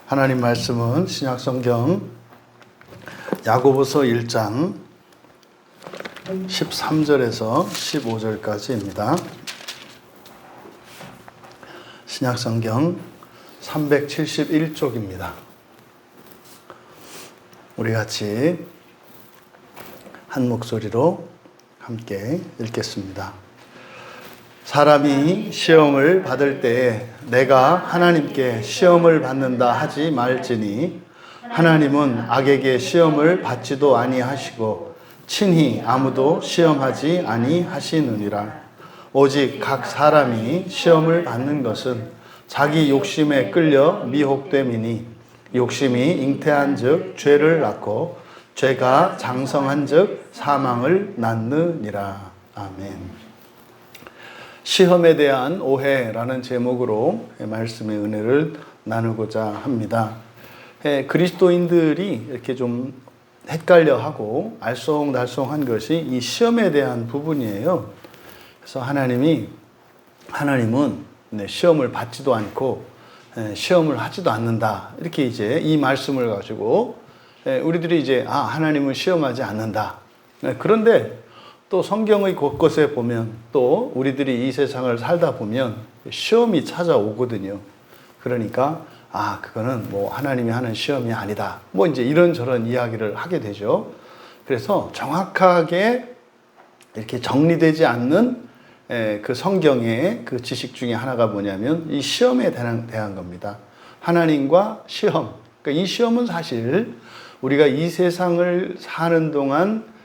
하나님 말씀은 신약성경 야고보서 1장 13절에서 15절까지입니다. 신약성경 371쪽입니다. 우리 같이 한 목소리로 함께 읽겠습니다. 사람이 시험을 받을 때에 내가 하나님께 시험을 받는다 하지 말지니 하나님은 악에게 시험을 받지도 아니하시고 친히 아무도 시험하지 아니하시느니라. 오직 각 사람이 시험을 받는 것은 자기 욕심에 끌려 미혹됨이니 욕심이 잉태한 즉 죄를 낳고 죄가 장성한 즉 사망을 낳느니라. 아멘. 시험에 대한 오해라는 제목으로 말씀의 은혜를 나누고자 합니다. 그리스도인들이 이렇게 좀 헷갈려하고 알쏭달쏭한 것이 이 시험에 대한 부분이에요. 그래서 하나님은 시험을 받지도 않고 시험을 하지도 않는다. 이렇게 이제 이 말씀을 가지고 우리들이 이제 하나님은 시험하지 않는다. 그런데 또 성경의 곳곳에 보면 또 우리들이 이 세상을 살다 보면 시험이 찾아오거든요. 그러니까 그거는 뭐 하나님이 하는 시험이 아니다. 뭐 이제 이런저런 이야기를 하게 되죠. 그래서 정확하게 이렇게 정리되지 않는 그 성경의 그 지식 중에 하나가 뭐냐면 이 시험에 대한 겁니다. 하나님과 시험. 그러니까 이 시험은 사실 우리가 이 세상을 사는 동안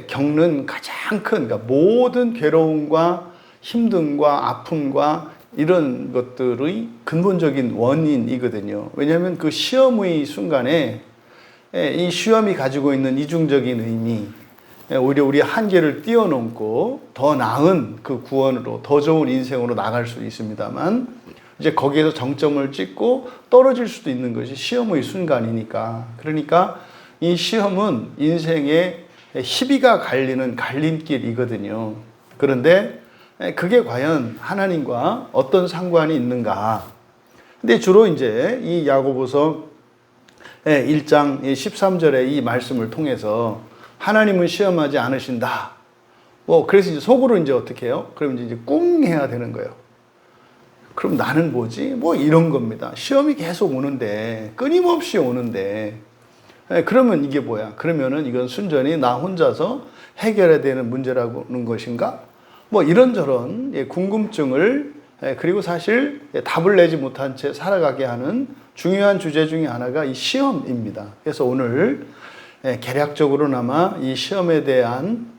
겪는 가장 큰, 그러니까 모든 괴로움과 힘듦과 아픔과 이런 것들의 근본적인 원인이거든요. 왜냐하면 그 시험의 순간에 이 시험이 가지고 있는 이중적인 의미, 오히려 우리의 한계를 뛰어넘고 더 나은 그 구원으로, 더 좋은 인생으로 나갈 수 있습니다만, 이제 거기에서 정점을 찍고 떨어질 수도 있는 것이 시험의 순간이니까. 그러니까 이 시험은 인생의 희비가 갈리는 갈림길이거든요. 그런데 그게 과연 하나님과 어떤 상관이 있는가? 근데 주로 이제 이 야고보서 1장 13절의 이 말씀을 통해서 하나님은 시험하지 않으신다. 그래서 이제 속으로 이제 어떻게 해요? 그럼 이제 꿍 해야 되는 거예요. 그럼 나는 뭐지? 이런 겁니다. 시험이 계속 오는데, 끊임없이 오는데, 그러면 이게 뭐야? 그러면은 이건 순전히 나 혼자서 해결해야 되는 문제라는 것인가? 이런저런 궁금증을, 그리고 사실 답을 내지 못한 채 살아가게 하는 중요한 주제 중에 하나가 이 시험입니다. 그래서 오늘 개략적으로나마 이 시험에 대한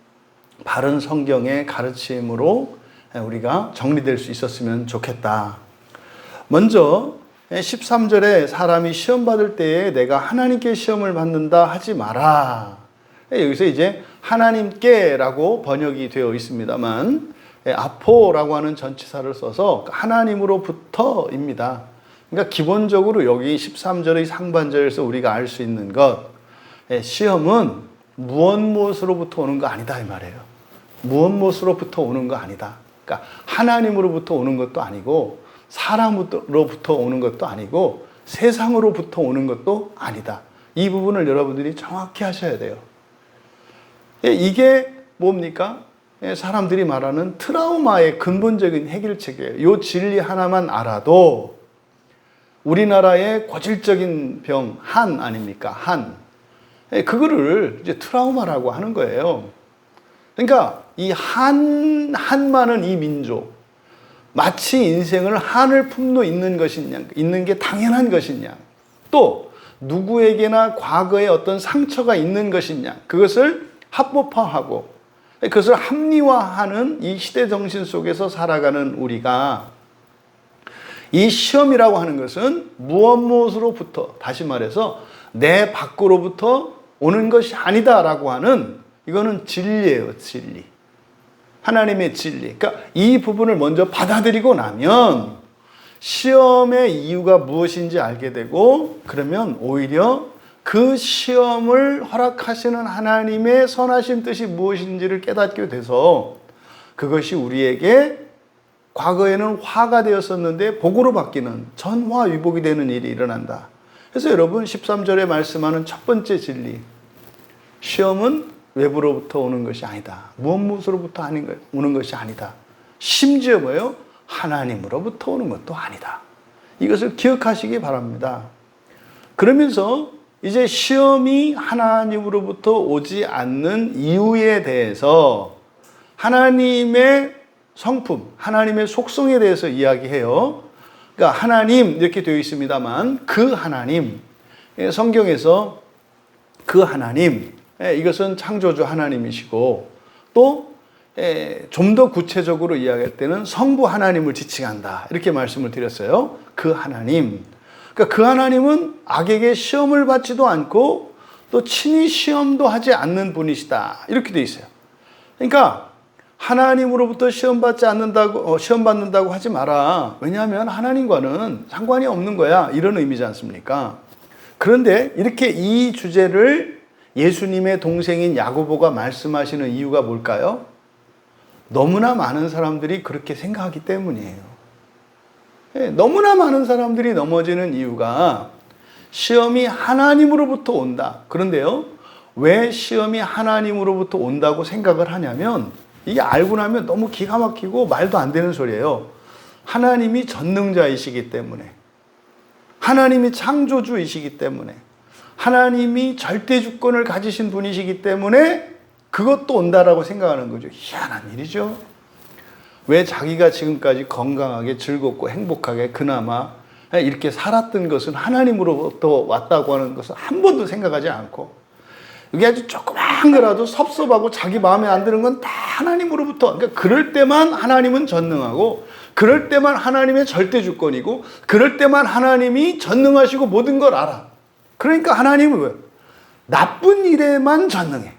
바른 성경의 가르침으로 우리가 정리될 수 있었으면 좋겠다. 먼저 13절에 사람이 시험 받을 때에 내가 하나님께 시험을 받는다 하지 마라. 여기서 이제 하나님께라고 번역이 되어 있습니다만 아포라고 하는 전치사를 써서 하나님으로부터입니다. 그러니까 기본적으로 여기 13절의 상반절에서 우리가 알 수 있는 것, 시험은 무엇으로부터 오는 거 아니다 이 말이에요. 무엇으로부터 오는 거 아니다. 그러니까 하나님으로부터 오는 것도 아니고 사람으로부터 오는 것도 아니고 세상으로부터 오는 것도 아니다. 이 부분을 여러분들이 정확히 하셔야 돼요. 이게 뭡니까? 사람들이 말하는 트라우마의 근본적인 해결책이에요. 이 진리 하나만 알아도 우리나라의 고질적인 병, 한 아닙니까? 한. 그거를 이제 트라우마라고 하는 거예요. 그러니까 이 한 많은 이 민족, 마치 인생을 한을 품고 있는 것이냐, 있는 게 당연한 것이냐, 또 누구에게나 과거에 어떤 상처가 있는 것이냐, 그것을 합법화하고 그것을 합리화하는 이 시대 정신 속에서 살아가는 우리가 이 시험이라고 하는 것은 무엇으로부터, 다시 말해서 내 밖으로부터 오는 것이 아니다라고 하는, 이거는 진리예요, 진리. 하나님의 진리. 그러니까 이 부분을 먼저 받아들이고 나면 시험의 이유가 무엇인지 알게 되고, 그러면 오히려 그 시험을 허락하시는 하나님의 선하신 뜻이 무엇인지를 깨닫게 돼서 그것이 우리에게 과거에는 화가 되었었는데 복으로 바뀌는 전화위복이 되는 일이 일어난다. 그래서 여러분 13절에 말씀하는 첫 번째 진리, 시험은 외부로부터 오는 것이 아니다. 무엇으로부터 오는 것이 아니다. 심지어 뭐예요? 하나님으로부터 오는 것도 아니다. 이것을 기억하시기 바랍니다. 그러면서 이제 시험이 하나님으로부터 오지 않는 이유에 대해서 하나님의 성품, 하나님의 속성에 대해서 이야기해요. 그러니까 하나님 이렇게 되어 있습니다만 그 하나님, 성경에서 그 하나님, 이것은 창조주 하나님이시고 또 좀 더 구체적으로 이야기할 때는 성부 하나님을 지칭한다. 이렇게 말씀을 드렸어요. 그 하나님. 그러니까 그 하나님은 악에게 시험을 받지도 않고 또 친히 시험도 하지 않는 분이시다. 이렇게 돼 있어요. 그러니까 하나님으로부터 시험 받는다고 하지 마라. 왜냐하면 하나님과는 상관이 없는 거야. 이런 의미지 않습니까? 그런데 이렇게 이 주제를 예수님의 동생인 야고보가 말씀하시는 이유가 뭘까요? 너무나 많은 사람들이 그렇게 생각하기 때문이에요. 너무나 많은 사람들이 넘어지는 이유가 시험이 하나님으로부터 온다. 그런데요, 왜 시험이 하나님으로부터 온다고 생각을 하냐면 이게 알고 나면 너무 기가 막히고 말도 안 되는 소리예요. 하나님이 전능자이시기 때문에, 하나님이 창조주이시기 때문에, 하나님이 절대 주권을 가지신 분이시기 때문에 그것도 온다라고 생각하는 거죠. 희한한 일이죠. 왜 자기가 지금까지 건강하게 즐겁고 행복하게 그나마 이렇게 살았던 것은 하나님으로부터 왔다고 하는 것은 한 번도 생각하지 않고, 이게 아주 조그만 거라도 섭섭하고 자기 마음에 안 드는 건 다 하나님으로부터, 그러니까 그럴 때만 하나님은 전능하고 그럴 때만 하나님의 절대 주권이고 그럴 때만 하나님이 전능하시고 모든 걸 알아. 그러니까 하나님은 왜? 나쁜 일에만 전능해.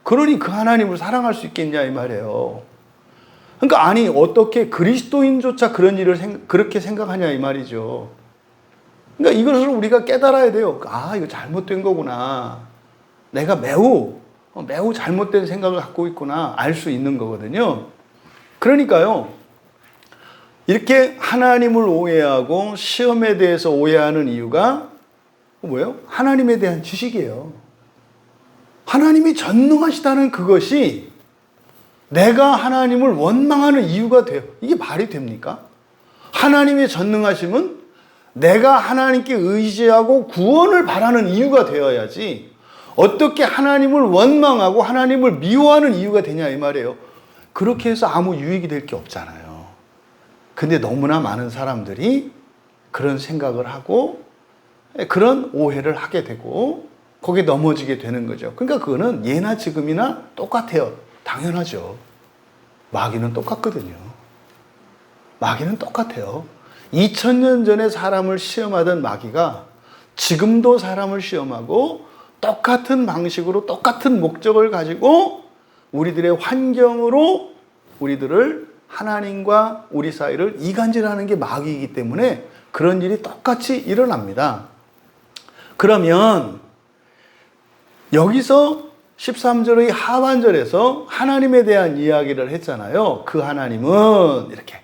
그러니 그 하나님을 사랑할 수 있겠냐 이 말이에요. 그러니까 아니 어떻게 그리스도인조차 그런 일을 그렇게 생각하냐 이 말이죠. 그러니까 이것을 우리가 깨달아야 돼요. 아, 이거 잘못된 거구나. 내가 매우 잘못된 생각을 갖고 있구나. 알 수 있는 거거든요. 그러니까요, 이렇게 하나님을 오해하고 시험에 대해서 오해하는 이유가 뭐예요? 하나님에 대한 지식이에요. 하나님이 전능하시다는 그것이 내가 하나님을 원망하는 이유가 돼요. 이게 말이 됩니까? 하나님의 전능하심은 내가 하나님께 의지하고 구원을 바라는 이유가 되어야지 어떻게 하나님을 원망하고 하나님을 미워하는 이유가 되냐 이 말이에요. 그렇게 해서 아무 유익이 될 게 없잖아요. 근데 너무나 많은 사람들이 그런 생각을 하고 그런 오해를 하게 되고 거기에 넘어지게 되는 거죠. 그러니까 그거는 예나 지금이나 똑같아요. 당연하죠. 마귀는 똑같거든요. 마귀는 똑같아요. 2000년 전에 사람을 시험하던 마귀가 지금도 사람을 시험하고 똑같은 방식으로 똑같은 목적을 가지고 우리들의 환경으로 우리들을 하나님과 우리 사이를 이간질하는 게 마귀이기 때문에 그런 일이 똑같이 일어납니다. 그러면 여기서 13절의 하반절에서 하나님에 대한 이야기를 했잖아요. 그 하나님은 이렇게.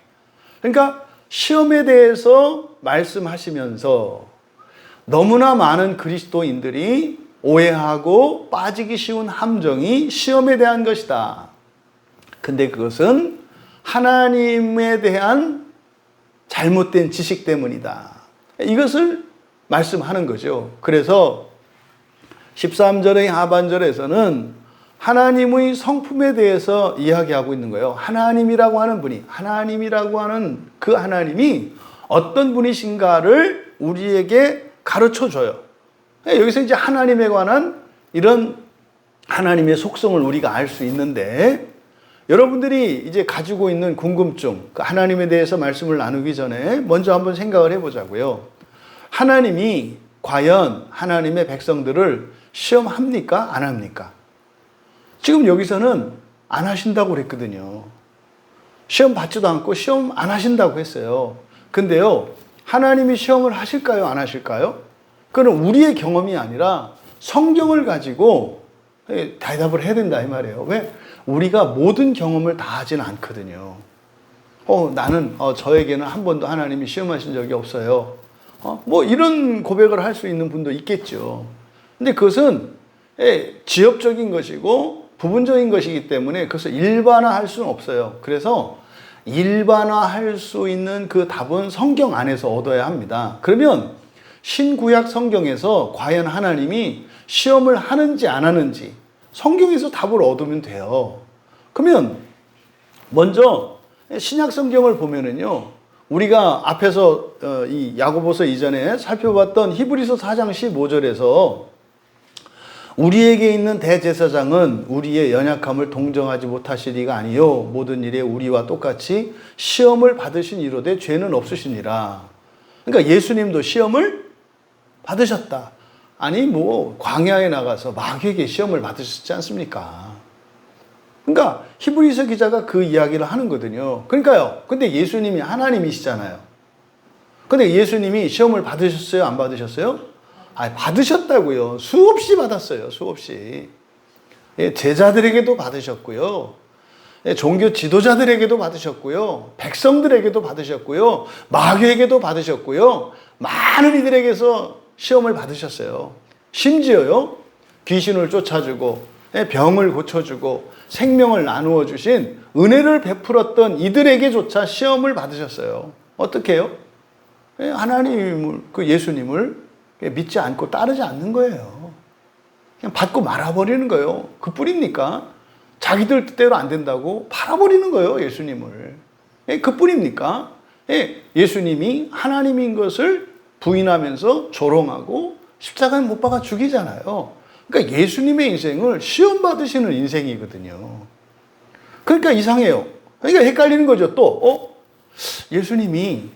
그러니까 시험에 대해서 말씀하시면서 너무나 많은 그리스도인들이 오해하고 빠지기 쉬운 함정이 시험에 대한 것이다. 근데 그것은 하나님에 대한 잘못된 지식 때문이다. 이것을 말씀하는 거죠. 그래서 13절의 하반절에서는 하나님의 성품에 대해서 이야기하고 있는 거예요. 하나님이라고 하는 분이, 하나님이라고 하는 그 하나님이 어떤 분이신가를 우리에게 가르쳐 줘요. 여기서 이제 하나님에 관한 이런 하나님의 속성을 우리가 알 수 있는데, 여러분들이 이제 가지고 있는 궁금증, 하나님에 대해서 말씀을 나누기 전에 먼저 한번 생각을 해보자고요. 하나님이 과연 하나님의 백성들을 시험합니까? 안 합니까? 지금 여기서는 안 하신다고 그랬거든요. 시험 받지도 않고 시험 안 하신다고 했어요. 근데요, 하나님이 시험을 하실까요? 안 하실까요? 그건 우리의 경험이 아니라 성경을 가지고 대답을 해야 된다 이 말이에요. 왜? 우리가 모든 경험을 다 하진 않거든요. 나는 저에게는 한 번도 하나님이 시험하신 적이 없어요. 뭐 이런 고백을 할 수 있는 분도 있겠죠. 근데 그것은 지엽적인 것이고 부분적인 것이기 때문에 그것을 일반화할 수는 없어요. 그래서 일반화할 수 있는 그 답은 성경 안에서 얻어야 합니다. 그러면 신구약 성경에서 과연 하나님이 시험을 하는지 안 하는지 성경에서 답을 얻으면 돼요. 그러면 먼저 신약 성경을 보면은요, 우리가 앞에서 이 야고보서 이전에 살펴봤던 히브리서 4장 15절에서 우리에게 있는 대제사장은 우리의 연약함을 동정하지 못하시리가 아니요 모든 일에 우리와 똑같이 시험을 받으신 이로되 죄는 없으시니라. 그러니까 예수님도 시험을 받으셨다. 아니 뭐 광야에 나가서 마귀에게 시험을 받으셨지 않습니까? 그러니까 히브리서 기자가 그 이야기를 하는 거거든요. 그러니까요. 근데 예수님이 하나님이시잖아요. 근데 예수님이 시험을 받으셨어요? 안 받으셨어요? 받으셨다고요. 수없이 받았어요. 수없이. 제자들에게도 받으셨고요. 종교 지도자들에게도 받으셨고요. 백성들에게도 받으셨고요. 마귀에게도 받으셨고요. 많은 이들에게서 시험을 받으셨어요. 심지어요. 귀신을 쫓아주고 병을 고쳐주고 생명을 나누어 주신 은혜를 베풀었던 이들에게조차 시험을 받으셨어요. 어떻게 해요? 하나님을, 그 예수님을 믿지 않고 따르지 않는 거예요. 그냥 받고 말아버리는 거예요. 그뿐입니까? 자기들 뜻대로 안 된다고 팔아버리는 거예요, 예수님을. 그뿐입니까? 예수님이 하나님인 것을 부인하면서 조롱하고 십자가에 못 박아 죽이잖아요. 그러니까 예수님의 인생을 시험 받으시는 인생이거든요. 그러니까 이상해요. 그러니까 헷갈리는 거죠. 또 예수님이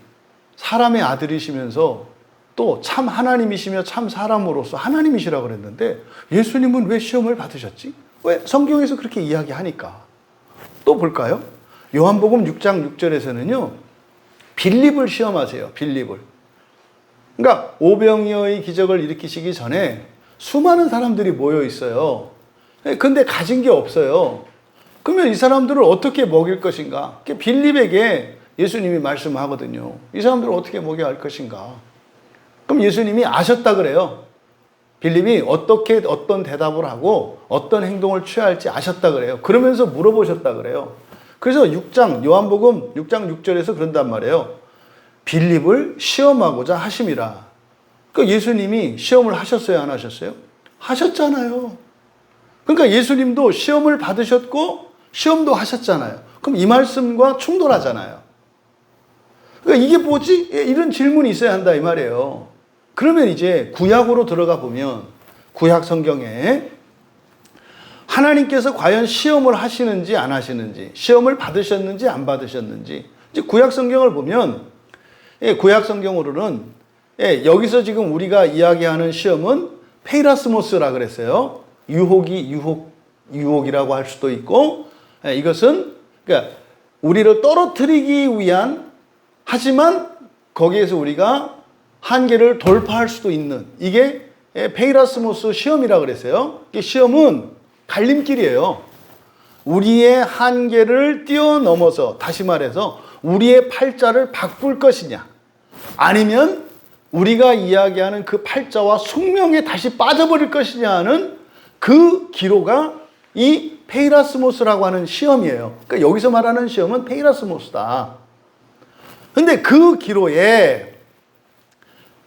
사람의 아들이시면서 또 참 하나님이시며 참 사람으로서 하나님이시라고 그랬는데 예수님은 왜 시험을 받으셨지? 왜? 성경에서 그렇게 이야기하니까. 또 볼까요? 요한복음 6장 6절에서는요. 빌립을 시험하세요. 빌립을. 그러니까 오병이어의 기적을 일으키시기 전에 수많은 사람들이 모여 있어요. 근데 가진 게 없어요. 그러면 이 사람들을 어떻게 먹일 것인가? 빌립에게 예수님이 말씀하거든요. 이 사람들을 어떻게 먹여야 할 것인가? 그럼 예수님이 아셨다 그래요. 빌립이 어떻게 어떤 대답을 하고 어떤 행동을 취할지 아셨다 그래요. 그러면서 물어보셨다 그래요. 그래서 요한복음 6장 6절에서 그런단 말이에요. 빌립을 시험하고자 하심이라. 그러니까 예수님이 시험을 하셨어요, 안 하셨어요? 하셨잖아요. 그러니까 예수님도 시험을 받으셨고 시험도 하셨잖아요. 그럼 이 말씀과 충돌하잖아요. 그러니까 이게 뭐지? 이런 질문이 있어야 한다 이 말이에요. 그러면 이제 구약으로 들어가 보면 구약 성경에 하나님께서 과연 시험을 하시는지 안 하시는지, 시험을 받으셨는지 안 받으셨는지, 이제 구약 성경을 보면 구약 성경으로는 여기서 지금 우리가 이야기하는 시험은 페이라스모스라 그랬어요. 유혹이라고 할 수도 있고, 이것은 그러니까 우리를 떨어뜨리기 위한, 하지만 거기에서 우리가 한계를 돌파할 수도 있는, 이게 페이라스모스 시험이라 그랬어요. 이 시험은 갈림길이에요. 우리의 한계를 뛰어넘어서, 다시 말해서 우리의 팔자를 바꿀 것이냐, 아니면 우리가 이야기하는 그 팔자와 숙명에 다시 빠져버릴 것이냐는 그 기로가 이 페이라스모스라고 하는 시험이에요. 그러니까 여기서 말하는 시험은 페이라스모스다. 근데 그 기로에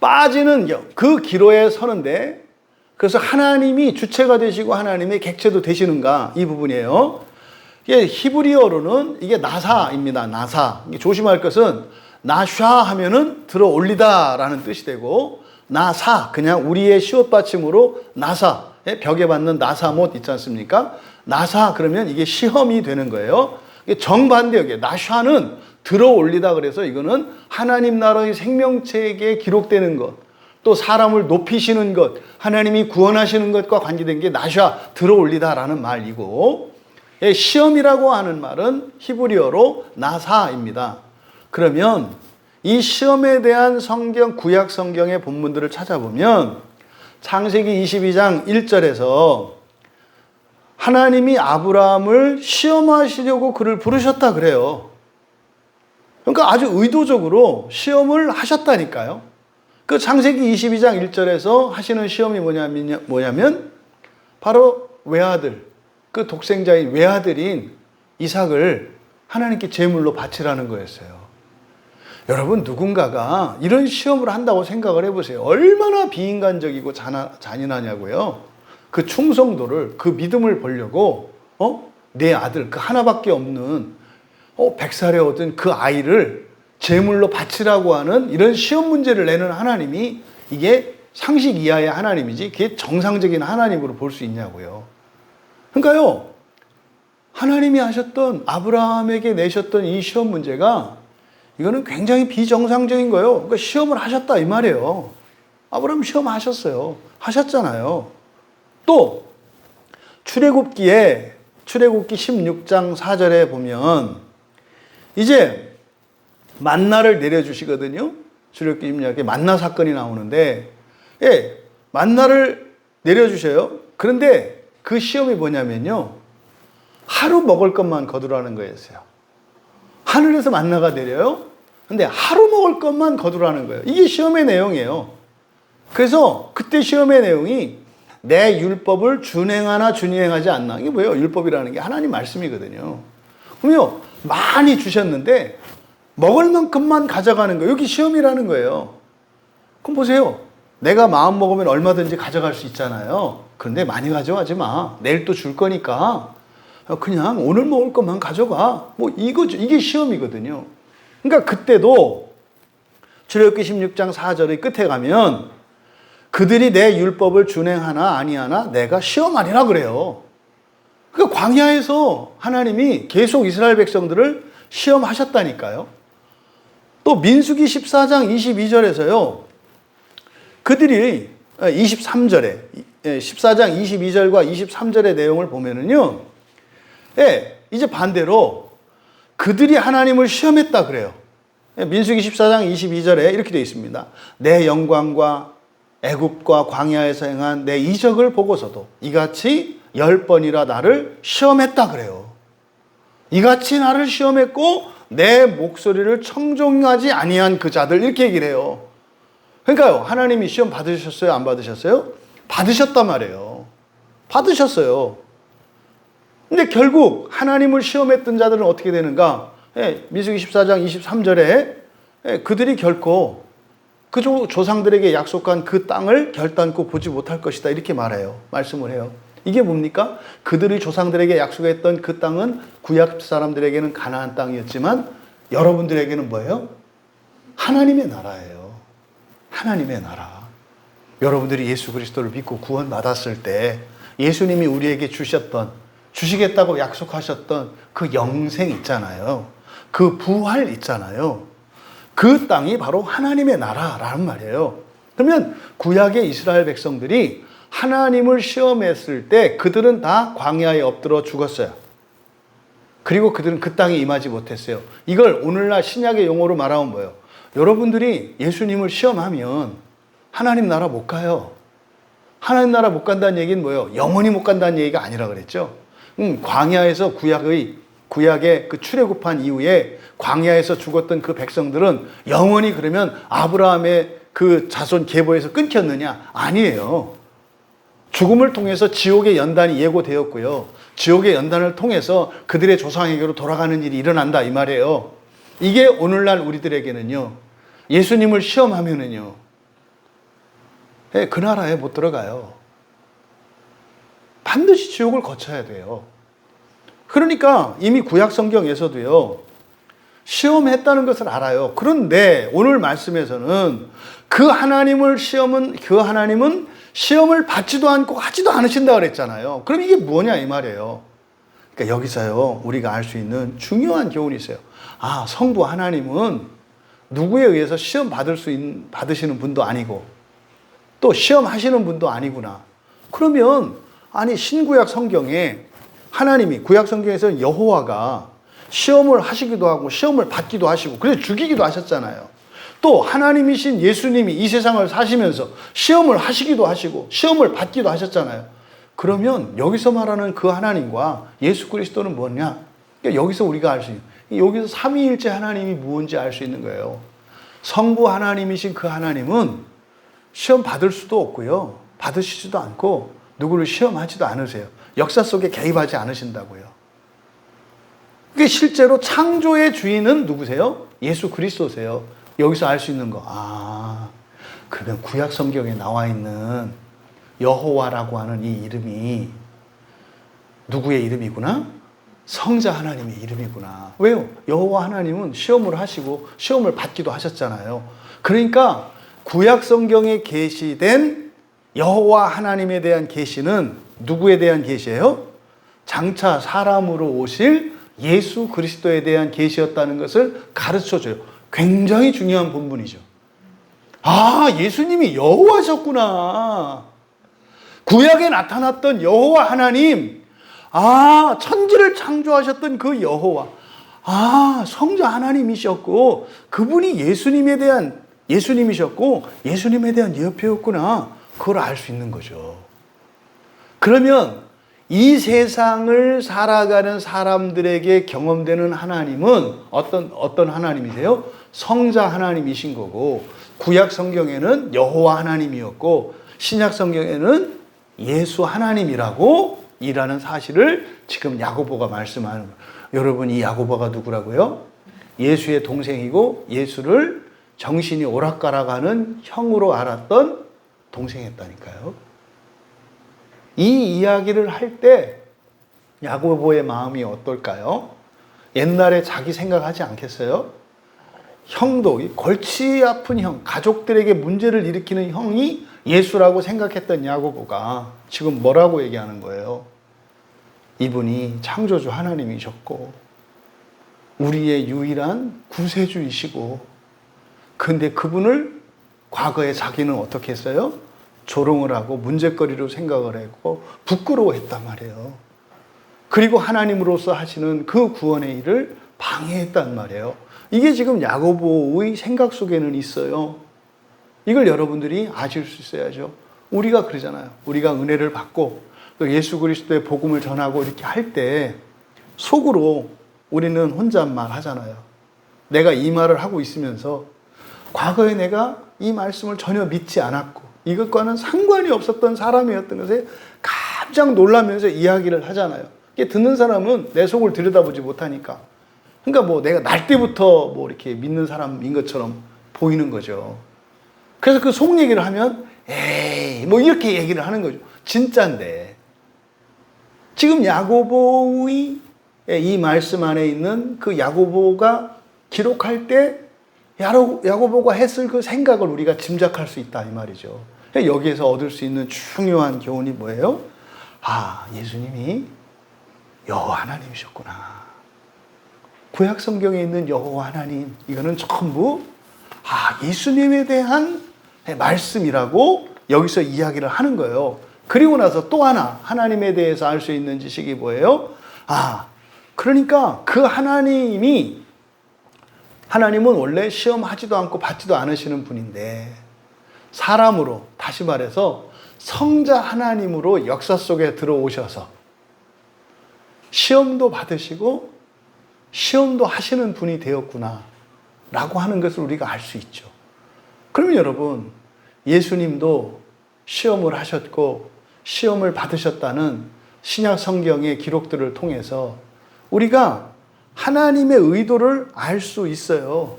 빠지는, 그 기로에 서는데, 그래서 하나님이 주체가 되시고 하나님의 객체도 되시는가, 이 부분이에요. 이게 히브리어로는 이게 나사입니다. 나사. 조심할 것은 나샤 하면은 들어 올리다 라는 뜻이 되고, 나사, 그냥 우리의 시옷 받침으로 나사, 벽에 받는 나사못 있지 않습니까? 나사 그러면 이게 시험이 되는 거예요. 정반대역에 나샤는 들어 올리다, 그래서 이거는 하나님 나라의 생명체에 기록되는 것, 또 사람을 높이시는 것, 하나님이 구원하시는 것과 관계된 게 나샤, 들어 올리다라는 말이고, 시험이라고 하는 말은 히브리어로 나사입니다. 그러면 이 시험에 대한 성경, 구약 성경의 본문들을 찾아보면 창세기 22장 1절에서 하나님이 아브라함을 시험하시려고 그를 부르셨다 그래요. 그러니까 아주 의도적으로 시험을 하셨다니까요. 그 창세기 22장 1절에서 하시는 시험이 뭐냐면 바로 외아들, 그 독생자인 외아들인 이삭을 하나님께 제물로 바치라는 거였어요. 여러분, 누군가가 이런 시험을 한다고 생각을 해보세요. 얼마나 비인간적이고 잔인하냐고요. 그 충성도를, 그 믿음을 보려고 내 아들, 그 하나밖에 없는 100살에 얻은 그 아이를 제물로 바치라고 하는 이런 시험 문제를 내는 하나님이 이게 상식 이하의 하나님이지 그게 정상적인 하나님으로 볼 수 있냐고요. 그러니까요, 하나님이 하셨던, 아브라함에게 내셨던 이 시험 문제가 이거는 굉장히 비정상적인 거예요. 그러니까 시험을 하셨다 이 말이에요. 아브라함 시험 하셨어요. 하셨잖아요. 또 출애굽기 16장 4절에 보면 이제 만나를 내려주시거든요. 출애굽기 16장에 만나 사건이 나오는데, 만나를 내려주셔요. 그런데 그 시험이 뭐냐면요, 하루 먹을 것만 거두라는 거였어요. 하늘에서 만나가 내려요. 근데 하루 먹을 것만 거두라는 거예요. 이게 시험의 내용이에요. 그래서 그때 시험의 내용이 내 율법을 준행하나 준행하지 않나. 이게 뭐예요? 율법이라는 게 하나님 말씀이거든요. 그럼요, 많이 주셨는데 먹을 만큼만 가져가는 거예요. 여기 시험이라는 거예요. 그럼 보세요. 내가 마음 먹으면 얼마든지 가져갈 수 있잖아요. 그런데 많이 가져가지 마. 내일 또 줄 거니까 그냥 오늘 먹을 것만 가져가. 뭐 이거죠. 이게 시험이거든요. 그러니까 그때도 출애굽기 16장 4절의 끝에 가면 그들이 내 율법을 준행하나 아니하나 내가 시험하리라 그래요. 그러니까 광야에서 하나님이 계속 이스라엘 백성들을 시험하셨다니까요. 또 민수기 14장 22절에서요. 그들이 23절에 14장 22절과 23절의 내용을 보면은요. 이제 반대로 그들이 하나님을 시험했다 그래요. 민수기 14장 22절에 이렇게 되어 있습니다. 내 영광과 애굽과 광야에서 행한 내 이적을 보고서도 이같이 10번이라 나를 시험했다 그래요. 이같이 나를 시험했고 내 목소리를 청종하지 아니한 그 자들, 이렇게 얘기를 해요. 그러니까요, 하나님이 시험 받으셨어요? 안 받으셨어요? 받으셨단 말이에요. 받으셨어요. 근데 결국 하나님을 시험했던 자들은 어떻게 되는가? 민수기 14장 23절에 그들이 결코 그 조상들에게 약속한 그 땅을 결단코 보지 못할 것이다, 이렇게 말해요. 말씀을 해요. 이게 뭡니까? 그들이 조상들에게 약속했던 그 땅은 구약 사람들에게는 가나안 땅이었지만 여러분들에게는 뭐예요? 하나님의 나라예요. 하나님의 나라. 여러분들이 예수 그리스도를 믿고 구원받았을 때 예수님이 우리에게 주시겠다고 약속하셨던 그 영생 있잖아요. 그 부활 있잖아요. 그 땅이 바로 하나님의 나라라는 말이에요. 그러면 구약의 이스라엘 백성들이 하나님을 시험했을 때 그들은 다 광야에 엎드러 죽었어요. 그리고 그들은 그 땅에 임하지 못했어요. 이걸 오늘날 신약의 용어로 말하면 뭐예요? 여러분들이 예수님을 시험하면 하나님 나라 못 가요. 하나님 나라 못 간다는 얘기는 뭐예요? 영원히 못 간다는 얘기가 아니라 그랬죠. 광야에서 구약의 그 출애굽한 이후에 광야에서 죽었던 그 백성들은 영원히 그러면 아브라함의 그 자손 계보에서 끊겼느냐? 아니에요. 죽음을 통해서 지옥의 연단이 예고되었고요. 지옥의 연단을 통해서 그들의 조상에게로 돌아가는 일이 일어난다 이 말이에요. 이게 오늘날 우리들에게는요. 예수님을 시험하면은요. 그 나라에 못 들어가요. 반드시 지옥을 거쳐야 돼요. 그러니까 이미 구약 성경에서도요. 시험했다는 것을 알아요. 그런데 오늘 말씀에서는 그 하나님은 시험을 받지도 않고 하지도 않으신다 그랬잖아요. 그럼 이게 뭐냐 이 말이에요. 그러니까 여기서요. 우리가 알 수 있는 중요한 교훈이 있어요. 아, 성부 하나님은 누구에 의해서 시험 받으시는 분도 아니고 또 시험하시는 분도 아니구나. 그러면 아니 신구약 성경에 하나님이 구약 성경에서는 여호와가 시험을 하시기도 하고 시험을 받기도 하시고 그래서 죽이기도 하셨잖아요. 또 하나님이신 예수님이 이 세상을 사시면서 시험을 하시기도 하시고 시험을 받기도 하셨잖아요. 그러면 여기서 말하는 그 하나님과 예수 그리스도는 뭐냐? 그러니까 여기서 우리가 알 수 있는, 여기서 삼위일체 하나님이 무엇인지 알 수 있는 거예요. 성부 하나님이신 그 하나님은 시험 받을 수도 없고요. 받으시지도 않고 누구를 시험하지도 않으세요. 역사 속에 개입하지 않으신다고요. 그게 실제로 창조의 주인은 누구세요? 예수 그리스도세요. 여기서 알 수 있는 거. 그러면 구약 성경에 나와 있는 여호와라고 하는 이 이름이 누구의 이름이구나? 성자 하나님의 이름이구나. 왜요? 여호와 하나님은 시험을 하시고 시험을 받기도 하셨잖아요. 그러니까 구약 성경에 계시된 여호와 하나님에 대한 계시는 누구에 대한 계시예요? 장차 사람으로 오실 예수 그리스도에 대한 계시였다는 것을 가르쳐줘요. 굉장히 중요한 본문이죠. 예수님이 여호와셨구나. 구약에 나타났던 여호와 하나님, 천지를 창조하셨던 그 여호와, 성자 하나님이셨고, 그분이 예수님이셨고, 예수님에 대한 예표였구나. 그걸 알 수 있는 거죠. 그러면 이 세상을 살아가는 사람들에게 경험되는 하나님은 어떤 하나님이세요? 성자 하나님이신 거고, 구약 성경에는 여호와 하나님이었고, 신약 성경에는 예수 하나님이라고 이라는 사실을 지금 야고보가 말씀하는 거예요. 여러분, 이 야고보가 누구라고요? 예수의 동생이고 예수를 정신이 오락가락하는 형으로 알았던 동생이었다니까요. 이 이야기를 할 때 야고보의 마음이 어떨까요? 옛날에 자기 생각하지 않겠어요? 형도, 골치 아픈 형, 가족들에게 문제를 일으키는 형이 예수라고 생각했던 야고보가 지금 뭐라고 얘기하는 거예요? 이분이 창조주 하나님이셨고 우리의 유일한 구세주이시고, 근데 그분을 과거에 자기는 어떻게 했어요? 조롱을 하고 문제거리로 생각을 했고 부끄러워했단 말이에요. 그리고 하나님으로서 하시는 그 구원의 일을 방해했단 말이에요. 이게 지금 야고보의 생각 속에는 있어요. 이걸 여러분들이 아실 수 있어야죠. 우리가 그러잖아요. 우리가 은혜를 받고 또 예수 그리스도의 복음을 전하고 이렇게 할 때 속으로 우리는 혼잣말 하잖아요. 내가 이 말을 하고 있으면서 과거에 내가 이 말씀을 전혀 믿지 않았고 이것과는 상관이 없었던 사람이었던 것에 깜짝 놀라면서 이야기를 하잖아요. 이게 듣는 사람은 내 속을 들여다보지 못하니까. 그러니까 내가 날 때부터 이렇게 믿는 사람인 것처럼 보이는 거죠. 그래서 그 속 얘기를 하면 에이 이렇게 얘기를 하는 거죠. 진짜인데. 지금 야고보의 이 말씀 안에 있는 그 야고보가 기록할 때 야고보가 했을 그 생각을 우리가 짐작할 수 있다 이 말이죠. 여기에서 얻을 수 있는 중요한 교훈이 뭐예요? 예수님이 여호와 하나님이셨구나. 구약 성경에 있는 여호와 하나님, 이거는 전부 예수님에 대한 말씀이라고 여기서 이야기를 하는 거예요. 그리고 나서 또 하나 하나님에 대해서 알 수 있는 지식이 뭐예요? 그러니까 그 하나님은 원래 시험하지도 않고 받지도 않으시는 분인데 사람으로, 다시 말해서 성자 하나님으로 역사 속에 들어오셔서 시험도 받으시고 시험도 하시는 분이 되었구나 라고 하는 것을 우리가 알 수 있죠. 그러면 여러분, 예수님도 시험을 하셨고 시험을 받으셨다는 신약 성경의 기록들을 통해서 우리가 하나님의 의도를 알 수 있어요.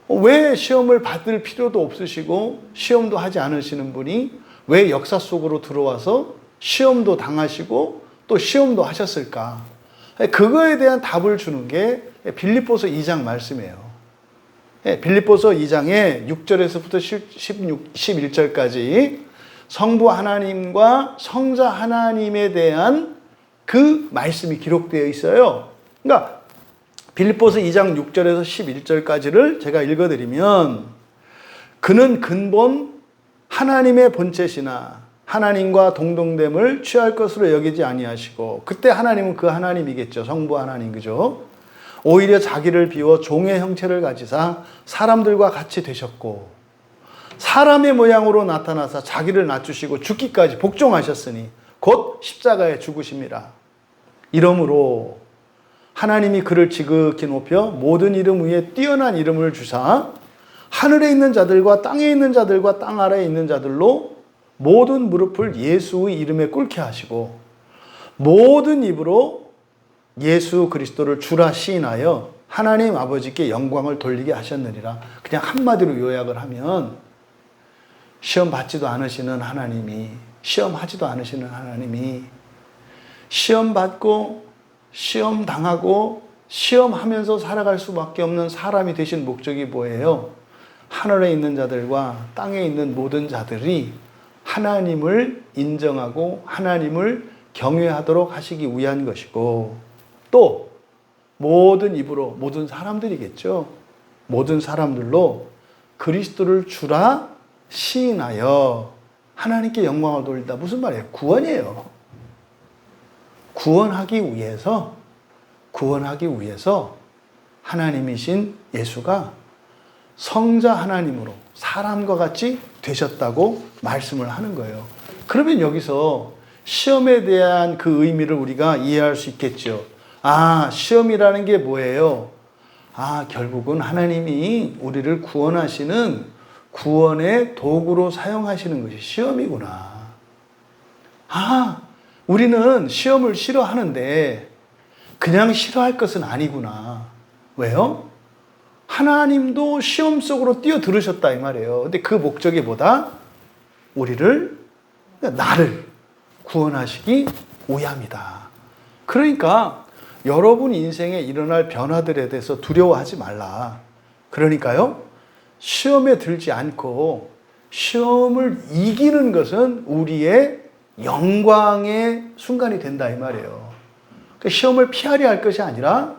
왜 시험을 받을 필요도 없으시고 시험도 하지 않으시는 분이 왜 역사 속으로 들어와서 시험도 당하시고 또 시험도 하셨을까? 그거에 대한 답을 주는 게 빌립보서 2장 말씀이에요. 빌립보서 2장의 6절에서부터 11절까지 성부 하나님과 성자 하나님에 대한 그 말씀이 기록되어 있어요. 그러니까 빌립보서 2장 6절에서 11절까지를 제가 읽어드리면, 그는 근본 하나님의 본체시나 하나님과 동등됨을 취할 것으로 여기지 아니하시고, 그때 하나님은 그 하나님이겠죠. 성부 하나님, 그죠? 오히려 자기를 비워 종의 형체를 가지사 사람들과 같이 되셨고 사람의 모양으로 나타나사 자기를 낮추시고 죽기까지 복종하셨으니 곧 십자가에 죽으심이라. 이러므로 하나님이 그를 지극히 높여 모든 이름 위에 뛰어난 이름을 주사 하늘에 있는 자들과 땅에 있는 자들과 땅 아래에 있는 자들로 모든 무릎을 예수의 이름에 꿇게 하시고 모든 입으로 예수 그리스도를 주라 시인하여 하나님 아버지께 영광을 돌리게 하셨느니라. 그냥 한마디로 요약을 하면 시험 받지도 않으시는 하나님이, 시험하지도 않으시는 하나님이 시험 받고 시험 당하고 시험하면서 살아갈 수밖에 없는 사람이 되신 목적이 뭐예요? 하늘에 있는 자들과 땅에 있는 모든 자들이 하나님을 인정하고 하나님을 경외하도록 하시기 위한 것이고, 또 모든 입으로, 모든 사람들이겠죠. 모든 사람들로 그리스도를 주라 시인하여 하나님께 영광을 돌린다. 무슨 말이에요? 구원이에요. 구원하기 위해서 하나님이신 예수가 성자 하나님으로 사람과 같이 되셨다고 말씀을 하는 거예요. 그러면 여기서 시험에 대한 그 의미를 우리가 이해할 수 있겠죠. 아, 시험이라는 게 뭐예요? 아, 결국은 하나님이 우리를 구원하시는 구원의 도구로 사용하시는 것이 시험이구나. 아, 우리는 시험을 싫어하는데 그냥 싫어할 것은 아니구나. 왜요? 하나님도 시험 속으로 뛰어들으셨다 이 말이에요. 근데 그 목적이 뭐다? 나를 구원하시기 위함이다. 그러니까 여러분 인생에 일어날 변화들에 대해서 두려워하지 말라. 그러니까요, 시험에 들지 않고 시험을 이기는 것은 우리의 영광의 순간이 된다 이 말이에요. 그러니까 시험을 피하려 할 것이 아니라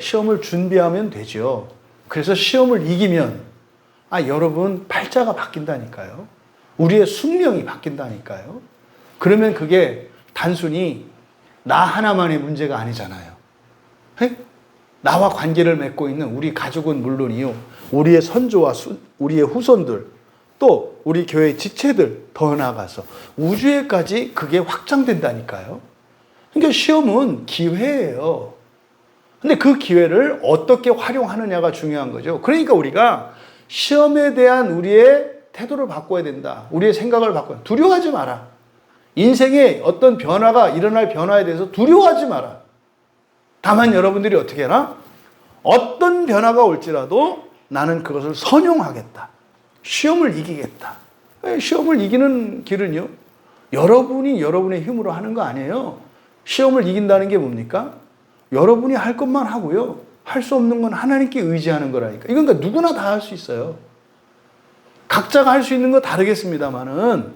시험을 준비하면 되죠. 그래서 시험을 이기면 여러분 팔자가 바뀐다니까요. 우리의 숙명이 바뀐다니까요. 그러면 그게 단순히 나 하나만의 문제가 아니잖아요. 나와 관계를 맺고 있는 우리 가족은 물론이요, 우리의 선조와 우리의 후손들, 또 우리 교회 지체들, 더 나아가서 우주에까지 그게 확장된다니까요. 그러니까 시험은 기회예요. 근데 그 기회를 어떻게 활용하느냐가 중요한 거죠. 그러니까 우리가 시험에 대한 우리의 태도를 바꿔야 된다. 우리의 생각을 바꿔야 된다. 두려워하지 마라. 인생에 어떤 변화가 일어날 변화에 대해서 두려워하지 마라. 다만 여러분들이 어떻게 해라? 어떤 변화가 올지라도 나는 그것을 선용하겠다. 시험을 이기겠다. 시험을 이기는 길은요, 여러분이 여러분의 힘으로 하는 거 아니에요. 시험을 이긴다는 게 뭡니까? 여러분이 할 것만 하고요, 할 수 없는 건 하나님께 의지하는 거라니까. 이건 그러니까 누구나 다 할 수 있어요. 각자가 할 수 있는 거 다르겠습니다만은,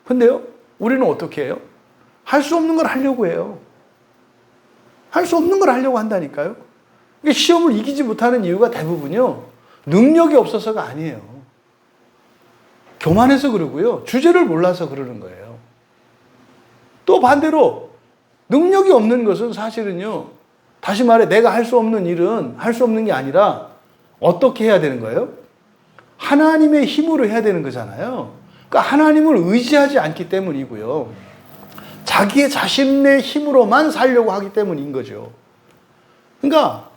근데요, 우리는 어떻게 해요? 할 수 없는 걸 하려고 해요. 할 수 없는 걸 하려고 한다니까요. 시험을 이기지 못하는 이유가 대부분요, 능력이 없어서가 아니에요. 교만해서 그러고요, 주제를 몰라서 그러는 거예요. 또 반대로 능력이 없는 것은 사실은요, 다시 말해 내가 할 수 없는 일은 할 수 없는 게 아니라 어떻게 해야 되는 거예요? 하나님의 힘으로 해야 되는 거잖아요. 그러니까 하나님을 의지하지 않기 때문이고요, 자기의 자신의 힘으로만 살려고 하기 때문인 거죠. 그러니까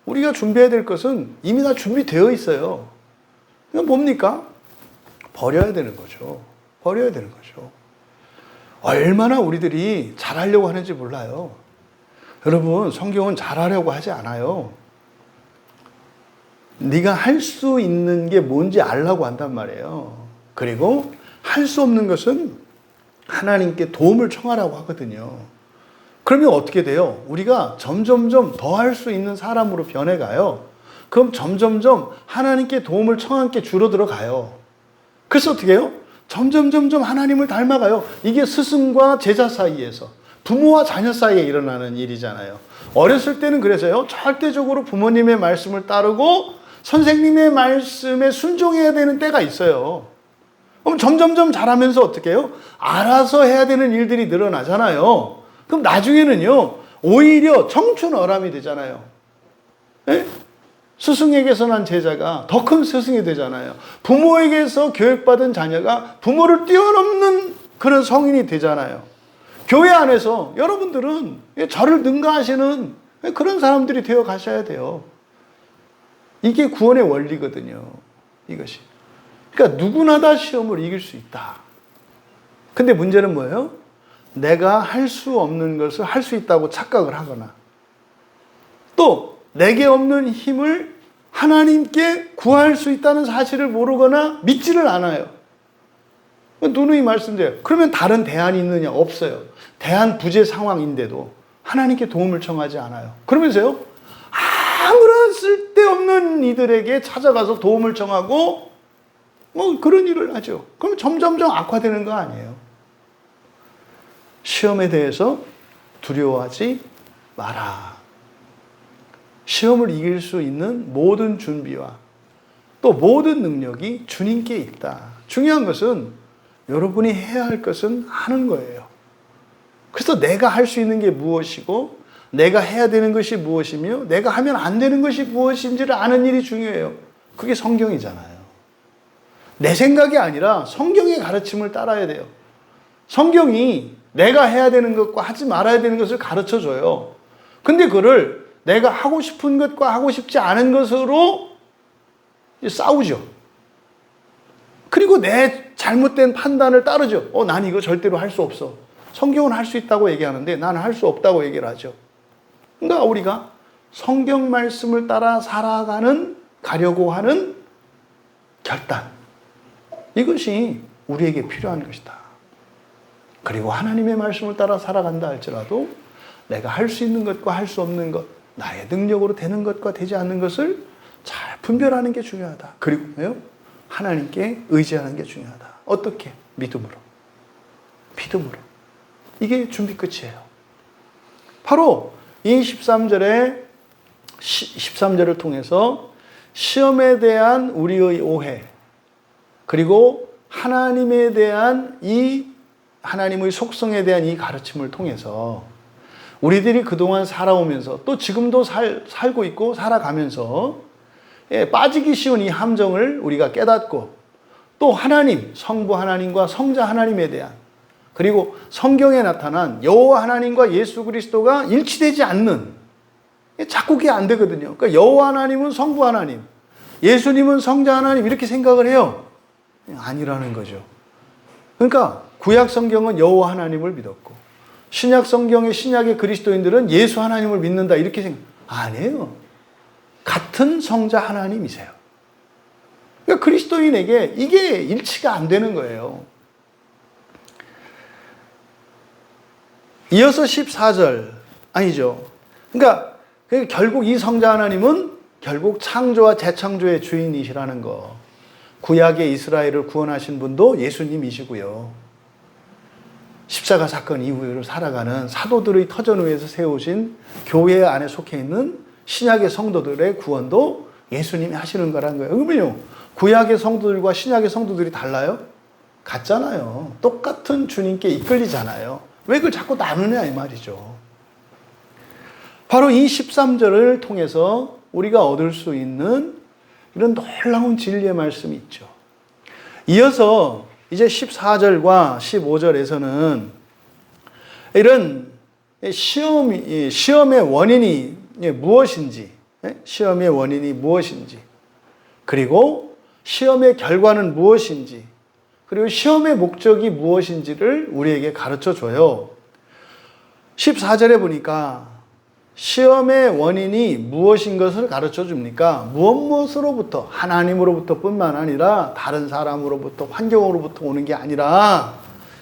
우리가 준비해야 될 것은 이미 다 준비되어 있어요. 이건 뭡니까? 버려야 되는 거죠. 버려야 되는 거죠. 얼마나 우리들이 잘하려고 하는지 몰라요. 여러분, 성경은 잘하려고 하지 않아요. 네가 할 수 있는 게 뭔지 알라고 한단 말이에요. 그리고 할 수 없는 것은 하나님께 도움을 청하라고 하거든요. 그러면 어떻게 돼요? 우리가 점점점 더 할 수 있는 사람으로 변해가요. 그럼 점점점 하나님께 도움을 청한 게 줄어들어 가요. 그래서 어떻게 해요? 점점점 하나님을 닮아가요. 이게 스승과 제자 사이에서, 부모와 자녀 사이에 일어나는 일이잖아요. 어렸을 때는 그래서요, 절대적으로 부모님의 말씀을 따르고 선생님의 말씀에 순종해야 되는 때가 있어요. 그럼 점점점 자라면서 어떻게 해요? 알아서 해야 되는 일들이 늘어나잖아요. 그럼 나중에는요, 오히려 청춘어람이 되잖아요. 네? 스승에게서 난 제자가 더 큰 스승이 되잖아요. 부모에게서 교육받은 자녀가 부모를 뛰어넘는 그런 성인이 되잖아요. 교회 안에서 여러분들은 저를 능가하시는 그런 사람들이 되어 가셔야 돼요. 이게 구원의 원리거든요. 이것이. 그러니까 누구나 다 시험을 이길 수 있다. 근데 문제는 뭐예요? 내가 할 수 없는 것을 할 수 있다고 착각을 하거나 또 내게 없는 힘을 하나님께 구할 수 있다는 사실을 모르거나 믿지를 않아요. 누누이 말씀드려요. 그러면 다른 대안이 있느냐? 없어요. 대안 부재 상황인데도 하나님께 도움을 청하지 않아요. 그러면서요, 아무런 쓸데없는 이들에게 찾아가서 도움을 청하고 뭐 그런 일을 하죠. 그러면 점점점 악화되는 거 아니에요. 시험에 대해서 두려워하지 마라. 시험을 이길 수 있는 모든 준비와 또 모든 능력이 주님께 있다. 중요한 것은 여러분이 해야 할 것은 하는 거예요. 그래서 내가 할 수 있는 게 무엇이고 내가 해야 되는 것이 무엇이며 내가 하면 안 되는 것이 무엇인지를 아는 일이 중요해요. 그게 성경이잖아요. 내 생각이 아니라 성경의 가르침을 따라야 돼요. 성경이 내가 해야 되는 것과 하지 말아야 되는 것을 가르쳐줘요. 근데 그를 내가 하고 싶은 것과 하고 싶지 않은 것으로 싸우죠. 그리고 내 잘못된 판단을 따르죠. 난 이거 절대로 할 수 없어. 성경은 할 수 있다고 얘기하는데 나는 할 수 없다고 얘기를 하죠. 그러니까 우리가 성경 말씀을 따라 가려고 하는 결단. 이것이 우리에게 필요한 것이다. 그리고 하나님의 말씀을 따라 살아간다 할지라도 내가 할 수 있는 것과 할 수 없는 것, 나의 능력으로 되는 것과 되지 않는 것을 잘 분별하는 게 중요하다. 그리고 하나님께 의지하는 게 중요하다. 어떻게? 믿음으로. 믿음으로. 이게 준비 끝이에요. 바로 이 13절을 통해서 시험에 대한 우리의 오해, 그리고 하나님에 대한 하나님의 속성에 대한 이 가르침을 통해서 우리들이 그동안 살아오면서 또 지금도 살고 있고 살아가면서 빠지기 쉬운 이 함정을 우리가 깨닫고 또 하나님, 성부 하나님과 성자 하나님에 대한 그리고 성경에 나타난 여호와 하나님과 예수 그리스도가 일치되지 않는 자꾸 그게 안 되거든요. 그러니까 여호와 하나님은 성부 하나님, 예수님은 성자 하나님 이렇게 생각을 해요. 아니라는 거죠. 그러니까 구약 성경은 여호와 하나님을 믿었고 신약 성경의 신약의 그리스도인들은 예수 하나님을 믿는다 이렇게 생각. 아니에요. 같은 성자 하나님이세요. 그러니까 그리스도인에게 이게 일치가 안 되는 거예요. 이어서 14절 아니죠. 그러니까 결국 이 성자 하나님은 결국 창조와 재창조의 주인이시라는 거. 구약의 이스라엘을 구원하신 분도 예수님이시고요. 십자가 사건 이후로 살아가는 사도들의 터전 위에서 세우신 교회 안에 속해 있는 신약의 성도들의 구원도 예수님이 하시는 거라는 거예요. 그러면요, 구약의 성도들과 신약의 성도들이 달라요? 같잖아요. 똑같은 주님께 이끌리잖아요. 왜 그걸 자꾸 나누냐 이 말이죠. 바로 이 13절을 통해서 우리가 얻을 수 있는 이런 놀라운 진리의 말씀이 있죠. 이어서 이제 14절과 15절에서는 이런 시험의 원인이 무엇인지, 시험의 원인이 무엇인지, 그리고 시험의 결과는 무엇인지, 그리고 시험의 목적이 무엇인지를 우리에게 가르쳐 줘요. 14절에 보니까 시험의 원인이 무엇인 것을 가르쳐 줍니까? 무엇으로부터? 하나님으로부터 뿐만 아니라 다른 사람으로부터, 환경으로부터 오는 게 아니라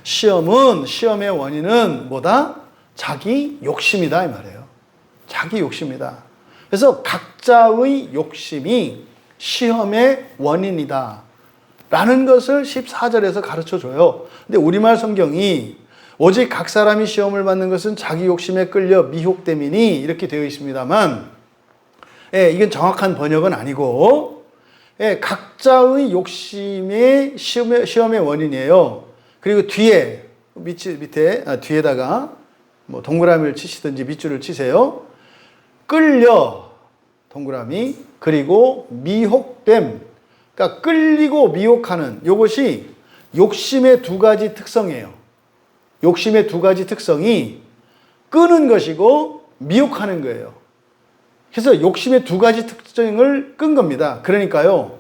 시험의 원인은 뭐다? 자기 욕심이다 이 말이에요. 자기 욕심이다. 그래서 각자의 욕심이 시험의 원인이다 라는 것을 14절에서 가르쳐 줘요. 근데 우리말 성경이 오직 각 사람이 시험을 받는 것은 자기 욕심에 끌려 미혹됨이니 이렇게 되어 있습니다만, 이건 정확한 번역은 아니고, 각자의 욕심의 시험의 원인이에요. 그리고 뒤에다가 뭐 동그라미를 치시든지 밑줄을 치세요. 끌려, 동그라미, 그리고 미혹됨. 그러니까 끌리고 미혹하는 이것이 욕심의 두 가지 특성이에요. 욕심의 두 가지 특성이 끄는 것이고 미혹하는 거예요. 그래서 욕심의 두 가지 특징을 끈 겁니다. 그러니까요,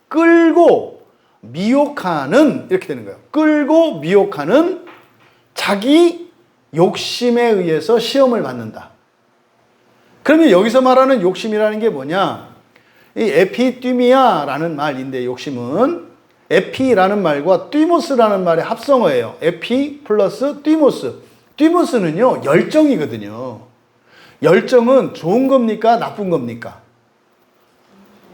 끌고 미혹하는, 이렇게 되는 거예요. 끌고 미혹하는 자기 욕심에 의해서 시험을 받는다. 그러면 여기서 말하는 욕심이라는 게 뭐냐? 이 에피띠미아라는 말인데, 욕심은 에피라는 말과 띠모스라는 말의 합성어예요. 에피 플러스 띠모스. 띠모스는요, 열정이거든요. 열정은 좋은 겁니까? 나쁜 겁니까?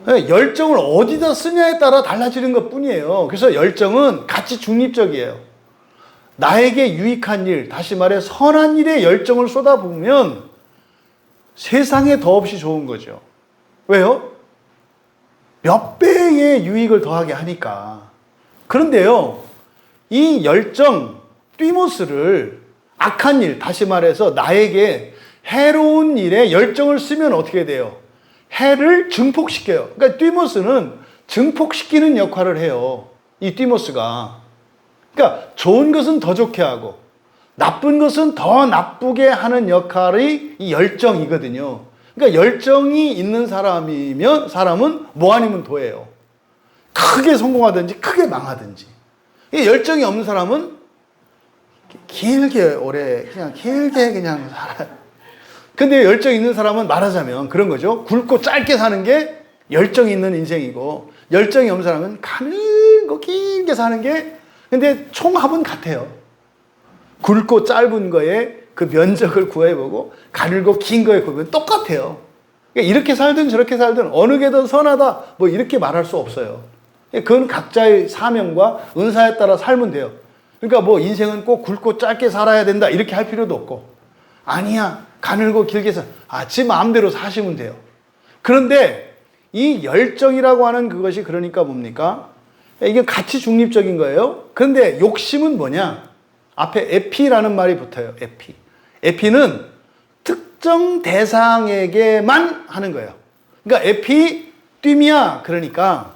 열정을 어디다 쓰냐에 따라 달라지는 것 뿐이에요. 그래서 열정은 가치 중립적이에요. 나에게 유익한 일, 다시 말해 선한 일에 열정을 쏟아부으면 세상에 더없이 좋은 거죠. 왜요? 몇 배의 유익을 더하게 하니까. 그런데요, 이 열정, 띠모스를 악한 일, 다시 말해서 나에게 해로운 일에 열정을 쓰면 어떻게 돼요? 해를 증폭시켜요. 그러니까 띠모스는 증폭시키는 역할을 해요. 이 띠모스가. 그러니까 좋은 것은 더 좋게 하고 나쁜 것은 더 나쁘게 하는 역할이 이 열정이거든요. 그러니까 열정이 있는 사람은 뭐 아니면 도예요. 크게 성공하든지 크게 망하든지. 이 열정이 없는 사람은 길게 오래 그냥 길게 그냥 살아요. 근데 열정 있는 사람은 말하자면 그런 거죠. 굵고 짧게 사는 게 열정이 있는 인생이고, 열정이 없는 사람은 가늘고 길게 사는 게, 근데 총합은 같아요. 굵고 짧은 거에 그 면적을 구해보고 가늘고 긴 거에 구하면 똑같아요. 그러니까 이렇게 살든 저렇게 살든 어느 게 더 선하다 뭐 이렇게 말할 수 없어요. 그건 각자의 사명과 은사에 따라 살면 돼요. 그러니까 뭐 인생은 꼭 굵고 짧게 살아야 된다 이렇게 할 필요도 없고, 아니야 가늘고 길게 지 마음대로 사시면 돼요. 그런데 이 열정이라고 하는 그것이 그러니까 뭡니까? 이게 가치 중립적인 거예요. 그런데 욕심은 뭐냐? 앞에 에피라는 말이 붙어요. 에피. 에피는 특정 대상에게만 하는 거예요. 그러니까 에피띠미아, 그러니까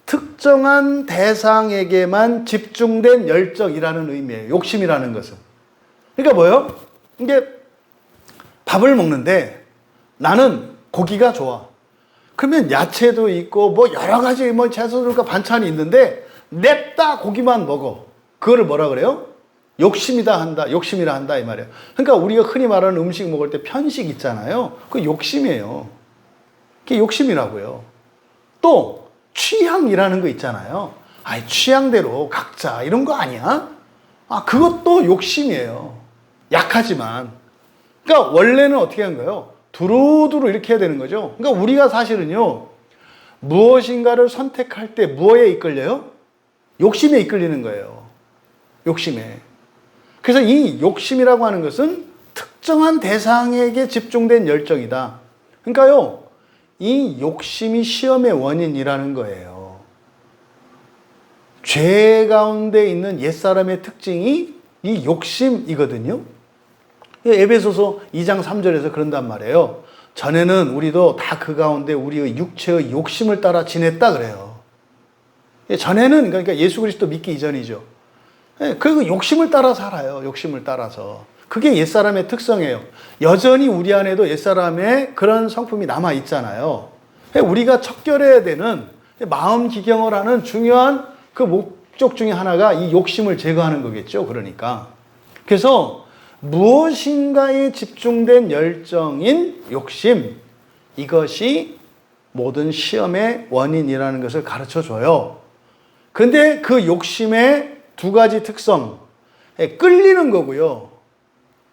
특정한 대상에게만 집중된 열정이라는 의미예요. 욕심이라는 것은. 그러니까 뭐예요? 이게 밥을 먹는데 나는 고기가 좋아. 그러면 야채도 있고 뭐 여러 가지 뭐 채소들과 반찬이 있는데 냅다 고기만 먹어. 그거를 뭐라 그래요? 욕심이라 한다 이 말이에요. 그러니까 우리가 흔히 말하는 음식 먹을 때 편식 있잖아요. 그게 욕심이에요. 그게 욕심이라고요. 또 취향이라는 거 있잖아요. 취향대로 각자 이런 거 아니야? 그것도 욕심이에요. 약하지만. 그러니까 원래는 어떻게 한 거예요? 두루두루 이렇게 해야 되는 거죠. 그러니까 우리가 사실은요, 무엇인가를 선택할 때 뭐에 이끌려요? 욕심에 이끌리는 거예요. 욕심에. 그래서 이 욕심이라고 하는 것은 특정한 대상에게 집중된 열정이다. 그러니까요, 이 욕심이 시험의 원인이라는 거예요. 죄 가운데 있는 옛사람의 특징이 이 욕심이거든요. 에베소서 2장 3절에서 그런단 말이에요. 전에는 우리도 다 그 가운데 우리의 육체의 욕심을 따라 지냈다 그래요. 전에는 그러니까 예수 그리스도 믿기 이전이죠. 그리고 욕심을 따라 살아요. 욕심을 따라서. 그게 옛사람의 특성이에요. 여전히 우리 안에도 옛사람의 그런 성품이 남아 있잖아요. 우리가 척결해야 되는 마음 기경을 하는 중요한 그 목적 중에 하나가 이 욕심을 제거하는 거겠죠. 그러니까. 그래서 무엇인가에 집중된 열정인 욕심, 이것이 모든 시험의 원인이라는 것을 가르쳐 줘요. 근데 그 욕심의 두 가지 특성, 끌리는 거고요.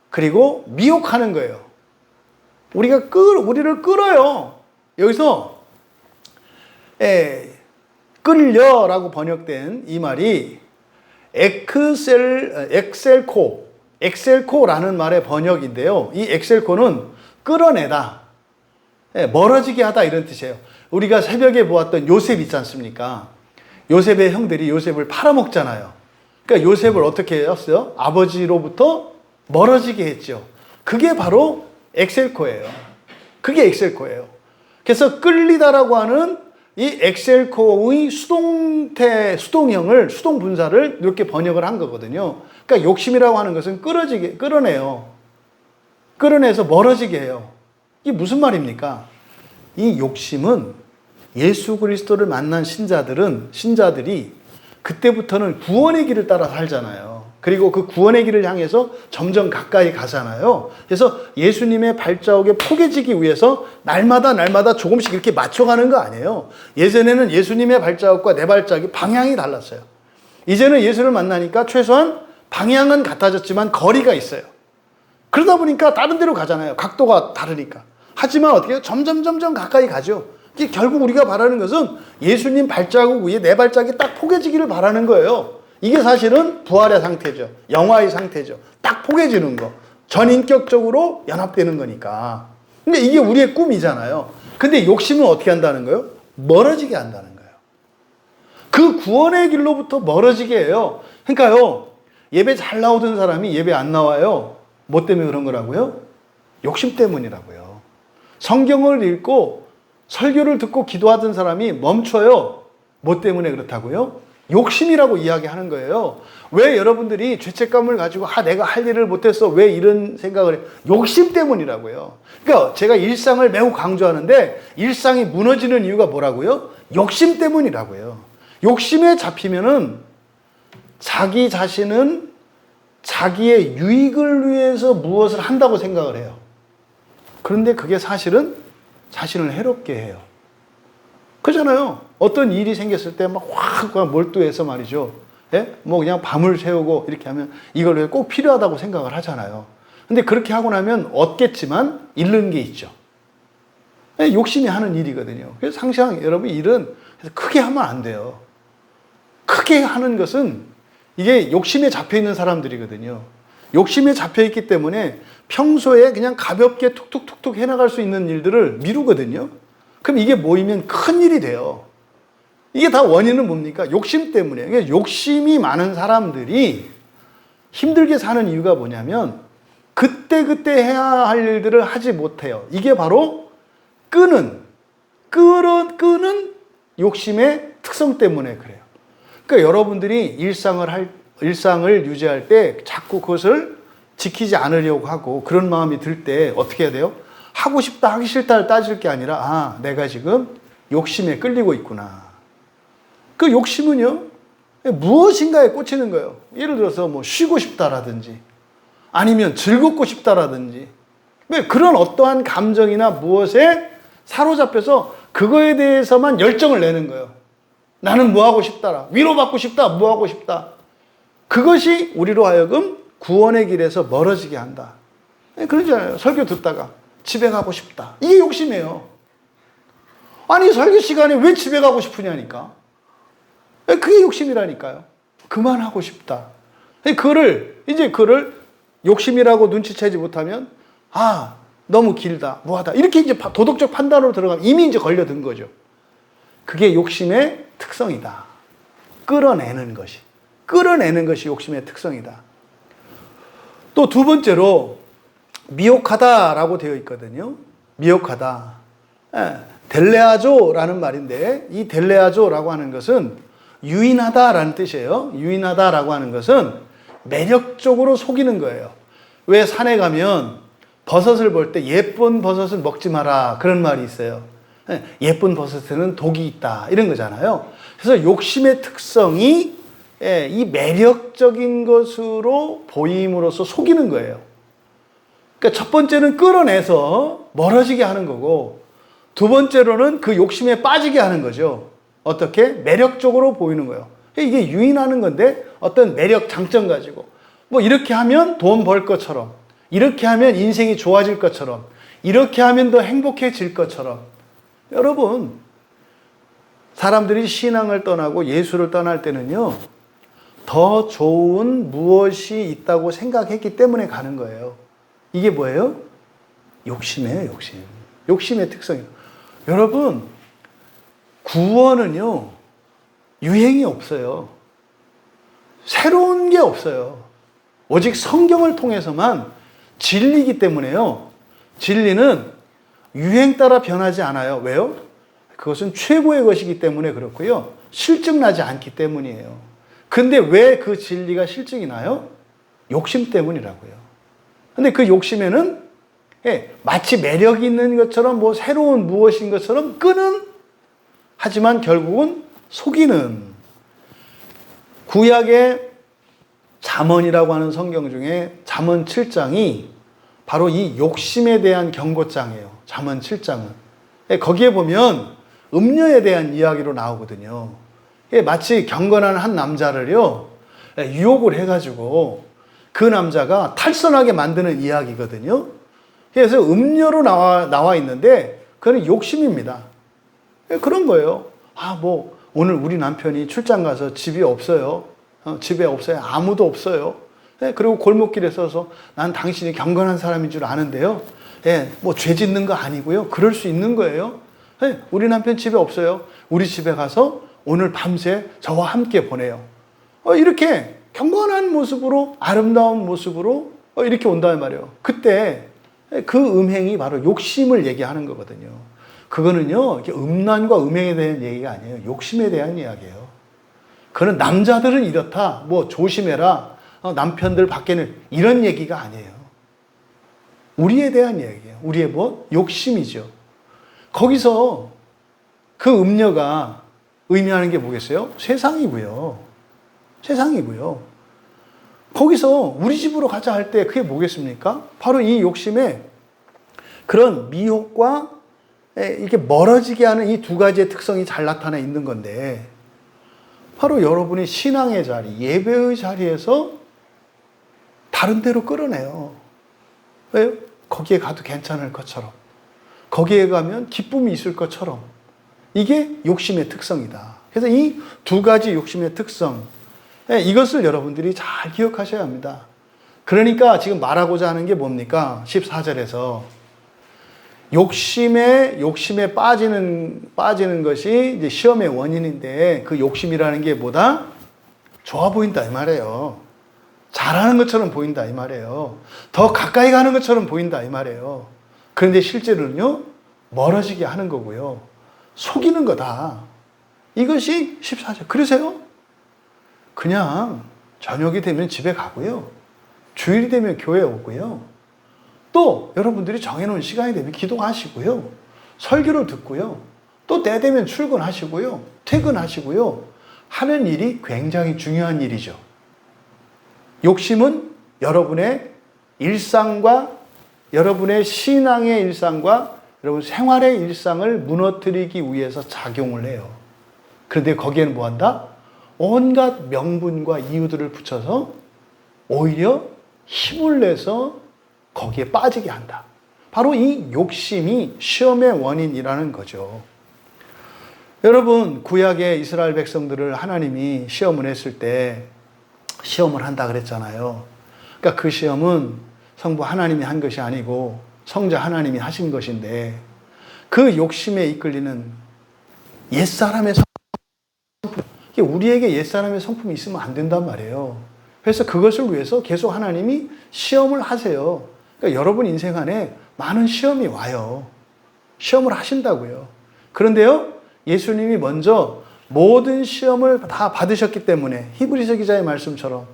그리고 미혹하는 거예요. 우리를 끌어요. 여기서 끌려라고 번역된 이 말이 엑셀코라는 말의 번역인데요. 이 엑셀코는 끌어내다, 멀어지게 하다 이런 뜻이에요. 우리가 새벽에 보았던 요셉 있지 않습니까? 요셉의 형들이 요셉을 팔아먹잖아요. 그러니까 요셉을 어떻게 했어요? 아버지로부터 멀어지게 했죠. 그게 바로 엑셀코예요. 그게 엑셀코예요. 그래서 끌리다라고 하는 이 엑셀코의 수동형을, 수동 분사를 이렇게 번역을 한 거거든요. 그러니까 욕심이라고 하는 것은 끌어내요. 끌어내서 멀어지게 해요. 이게 무슨 말입니까? 이 욕심은 예수 그리스도를 만난 신자들이 그때부터는 구원의 길을 따라 살잖아요. 그리고 그 구원의 길을 향해서 점점 가까이 가잖아요. 그래서 예수님의 발자국에 포개지기 위해서 날마다 조금씩 이렇게 맞춰가는 거 아니에요. 예전에는 예수님의 발자국과 내 발자국이 방향이 달랐어요. 이제는 예수를 만나니까 최소한 방향은 같아졌지만 거리가 있어요. 그러다 보니까 다른 데로 가잖아요. 각도가 다르니까. 하지만 어떻게 해요? 점점 가까이 가죠. 이게 결국 우리가 바라는 것은 예수님 발자국 위에 내 발자국이 딱 포개지기를 바라는 거예요. 이게 사실은 부활의 상태죠. 영화의 상태죠. 딱 포개지는 거. 전인격적으로 연합되는 거니까. 근데 이게 우리의 꿈이잖아요. 근데 욕심은 어떻게 한다는 거예요? 멀어지게 한다는 거예요. 그 구원의 길로부터 멀어지게 해요. 그러니까요, 예배 잘 나오던 사람이 예배 안 나와요. 뭐 때문에 그런 거라고요? 욕심 때문이라고요. 성경을 읽고 설교를 듣고 기도하던 사람이 멈춰요. 뭐 때문에 그렇다고요? 욕심이라고 이야기하는 거예요. 왜 여러분들이 죄책감을 가지고 내가 할 일을 못했어. 왜 이런 생각을 해? 욕심 때문이라고요. 그러니까 제가 일상을 매우 강조하는데 일상이 무너지는 이유가 뭐라고요? 욕심 때문이라고요. 욕심에 잡히면은 자기 자신은 자기의 유익을 위해서 무엇을 한다고 생각을 해요. 그런데 그게 사실은 자신을 해롭게 해요. 그렇잖아요. 어떤 일이 생겼을 때 막 확 몰두해서 말이죠. 예? 뭐 그냥 밤을 새우고 이렇게 하면 이걸 꼭 필요하다고 생각을 하잖아요. 근데 그렇게 하고 나면 얻겠지만 잃는 게 있죠. 예? 욕심이 하는 일이거든요. 그래서 항상 여러분 일은 크게 하면 안 돼요. 크게 하는 것은 이게 욕심에 잡혀 있는 사람들이거든요. 욕심에 잡혀 있기 때문에 평소에 그냥 가볍게 툭툭툭툭 해나갈 수 있는 일들을 미루거든요. 그럼 이게 모이면 큰 일이 돼요. 이게 다 원인은 뭡니까? 욕심 때문이에요. 그러니까 욕심이 많은 사람들이 힘들게 사는 이유가 뭐냐면 그때그때 해야 할 일들을 하지 못해요. 이게 바로 끄는 욕심의 특성 때문에 그래요. 그러니까 여러분들이 일상을 유지할 때 자꾸 그것을 지키지 않으려고 하고 그런 마음이 들 때 어떻게 해야 돼요? 하고 싶다, 하기 싫다를 따질 게 아니라 내가 지금 욕심에 끌리고 있구나. 그 욕심은요, 무엇인가에 꽂히는 거예요. 예를 들어서 뭐 쉬고 싶다라든지 아니면 즐겁고 싶다라든지 그런 어떠한 감정이나 무엇에 사로잡혀서 그거에 대해서만 열정을 내는 거예요. 나는 뭐 하고 싶다라. 위로받고 싶다. 뭐 하고 싶다. 그것이 우리로 하여금 구원의 길에서 멀어지게 한다. 그러잖아요. 설교 듣다가 집에 가고 싶다. 이게 욕심이에요. 아니 설교 시간에 왜 집에 가고 싶으냐니까. 그게 욕심이라니까요. 그만하고 싶다. 그거를 욕심이라고 눈치채지 못하면 너무 길다. 뭐하다. 이렇게 이제 도덕적 판단으로 들어가면 이미 이제 걸려든 거죠. 그게 욕심의 특성이다. 끌어내는 것이 욕심의 특성이다. 또 두 번째로 미혹하다라고 되어 있거든요. 미혹하다. 델레아조라는 말인데 이 델레아조라고 하는 것은 유인하다라는 뜻이에요. 유인하다라고 하는 것은 매력적으로 속이는 거예요. 왜 산에 가면 버섯을 볼 때 예쁜 버섯은 먹지 마라 그런 말이 있어요. 예쁜 버섯에는 독이 있다 이런 거잖아요. 그래서 욕심의 특성이 이 매력적인 것으로 보임으로써 속이는 거예요. 그러니까 첫 번째는 끌어내서 멀어지게 하는 거고 두 번째로는 그 욕심에 빠지게 하는 거죠. 어떻게? 매력적으로 보이는 거예요. 이게 유인하는 건데 어떤 매력 장점 가지고 뭐 이렇게 하면 돈 벌 것처럼 이렇게 하면 인생이 좋아질 것처럼 이렇게 하면 더 행복해질 것처럼 여러분 사람들이 신앙을 떠나고 예수를 떠날 때는요 더 좋은 무엇이 있다고 생각했기 때문에 가는 거예요. 이게 뭐예요? 욕심이에요. 욕심의 특성이에요. 여러분 구원은요 유행이 없어요. 새로운 게 없어요. 오직 성경을 통해서만 진리이기 때문에요. 진리는 유행 따라 변하지 않아요. 왜요? 그것은 최고의 것이기 때문에 그렇고요. 실증나지 않기 때문이에요. 근데 왜 그 진리가 실증이 나요? 욕심 때문이라고요. 근데 그 욕심에는 마치 매력이 있는 것처럼 뭐 새로운 무엇인 것처럼 끄는, 하지만 결국은 속이는. 구약의 잠언이라고 하는 성경 중에 잠언 7장이 바로 이 욕심에 대한 경고장이에요. 잠언 7장은. 거기에 보면 음녀에 대한 이야기로 나오거든요. 마치 경건한 한 남자를요, 유혹을 해가지고 그 남자가 탈선하게 만드는 이야기거든요. 그래서 음녀로 나와 있는데 그건 욕심입니다. 그런 거예요. 뭐 오늘 우리 남편이 출장 가서 집이 없어요. 집에 없어요. 아무도 없어요. 그리고 골목길에 서서 난 당신이 경건한 사람인 줄 아는데요. 뭐 죄 짓는 거 아니고요. 그럴 수 있는 거예요. 우리 남편 집에 없어요. 우리 집에 가서 오늘 밤새 저와 함께 보내요. 이렇게 경건한 모습으로, 아름다운 모습으로 이렇게 온다는 말이에요. 그때 그 음행이 바로 욕심을 얘기하는 거거든요. 그거는요, 음란과 음행에 대한 얘기가 아니에요. 욕심에 대한 이야기예요. 그는 남자들은 이렇다, 뭐 조심해라, 남편들 밖에는, 이런 얘기가 아니에요. 우리에 대한 얘기예요. 우리의 뭐? 욕심이죠. 거기서 그 음녀가 의미하는 게 뭐겠어요? 세상이고요. 세상이고요. 거기서 우리 집으로 가자 할 때 그게 뭐겠습니까? 바로 이 욕심에 그런 미혹과 이렇게 멀어지게 하는 이 두 가지의 특성이 잘 나타나 있는 건데, 바로 여러분이 신앙의 자리, 예배의 자리에서 다른 데로 끌어내요. 왜요? 거기에 가도 괜찮을 것처럼, 거기에 가면 기쁨이 있을 것처럼. 이게 욕심의 특성이다. 그래서 이 두 가지 욕심의 특성, 이것을 여러분들이 잘 기억하셔야 합니다. 그러니까 지금 말하고자 하는 게 뭡니까? 14절에서 욕심에 빠지는 것이 이제 시험의 원인인데, 그 욕심이라는 게 뭐다? 좋아 보인다 이 말이에요. 잘하는 것처럼 보인다 이 말이에요. 더 가까이 가는 것처럼 보인다 이 말이에요. 그런데 실제로는요, 멀어지게 하는 거고요. 속이는 거다. 이것이 14절. 그러세요? 그냥 저녁이 되면 집에 가고요. 주일이 되면 교회 오고요. 또 여러분들이 정해놓은 시간이 되면 기도하시고요. 설교를 듣고요. 또 때 되면 출근하시고요. 퇴근하시고요. 하는 일이 굉장히 중요한 일이죠. 욕심은 여러분의 일상과, 여러분의 신앙의 일상과 여러분 생활의 일상을 무너뜨리기 위해서 작용을 해요. 그런데 거기에는 뭐한다? 온갖 명분과 이유들을 붙여서 오히려 힘을 내서 거기에 빠지게 한다. 바로 이 욕심이 시험의 원인이라는 거죠. 여러분, 구약의 이스라엘 백성들을 하나님이 시험을 했을 때 시험을 한다 그랬잖아요. 그러니까 그 시험은 성부 하나님이 한 것이 아니고 성자 하나님이 하신 것인데, 그 욕심에 이끌리는 옛사람의 성품, 우리에게 옛사람의 성품이 있으면 안 된단 말이에요. 그래서 그것을 위해서 계속 하나님이 시험을 하세요. 그러니까 여러분 인생 안에 많은 시험이 와요. 시험을 하신다고요. 그런데요, 예수님이 먼저 모든 시험을 다 받으셨기 때문에 히브리서 기자의 말씀처럼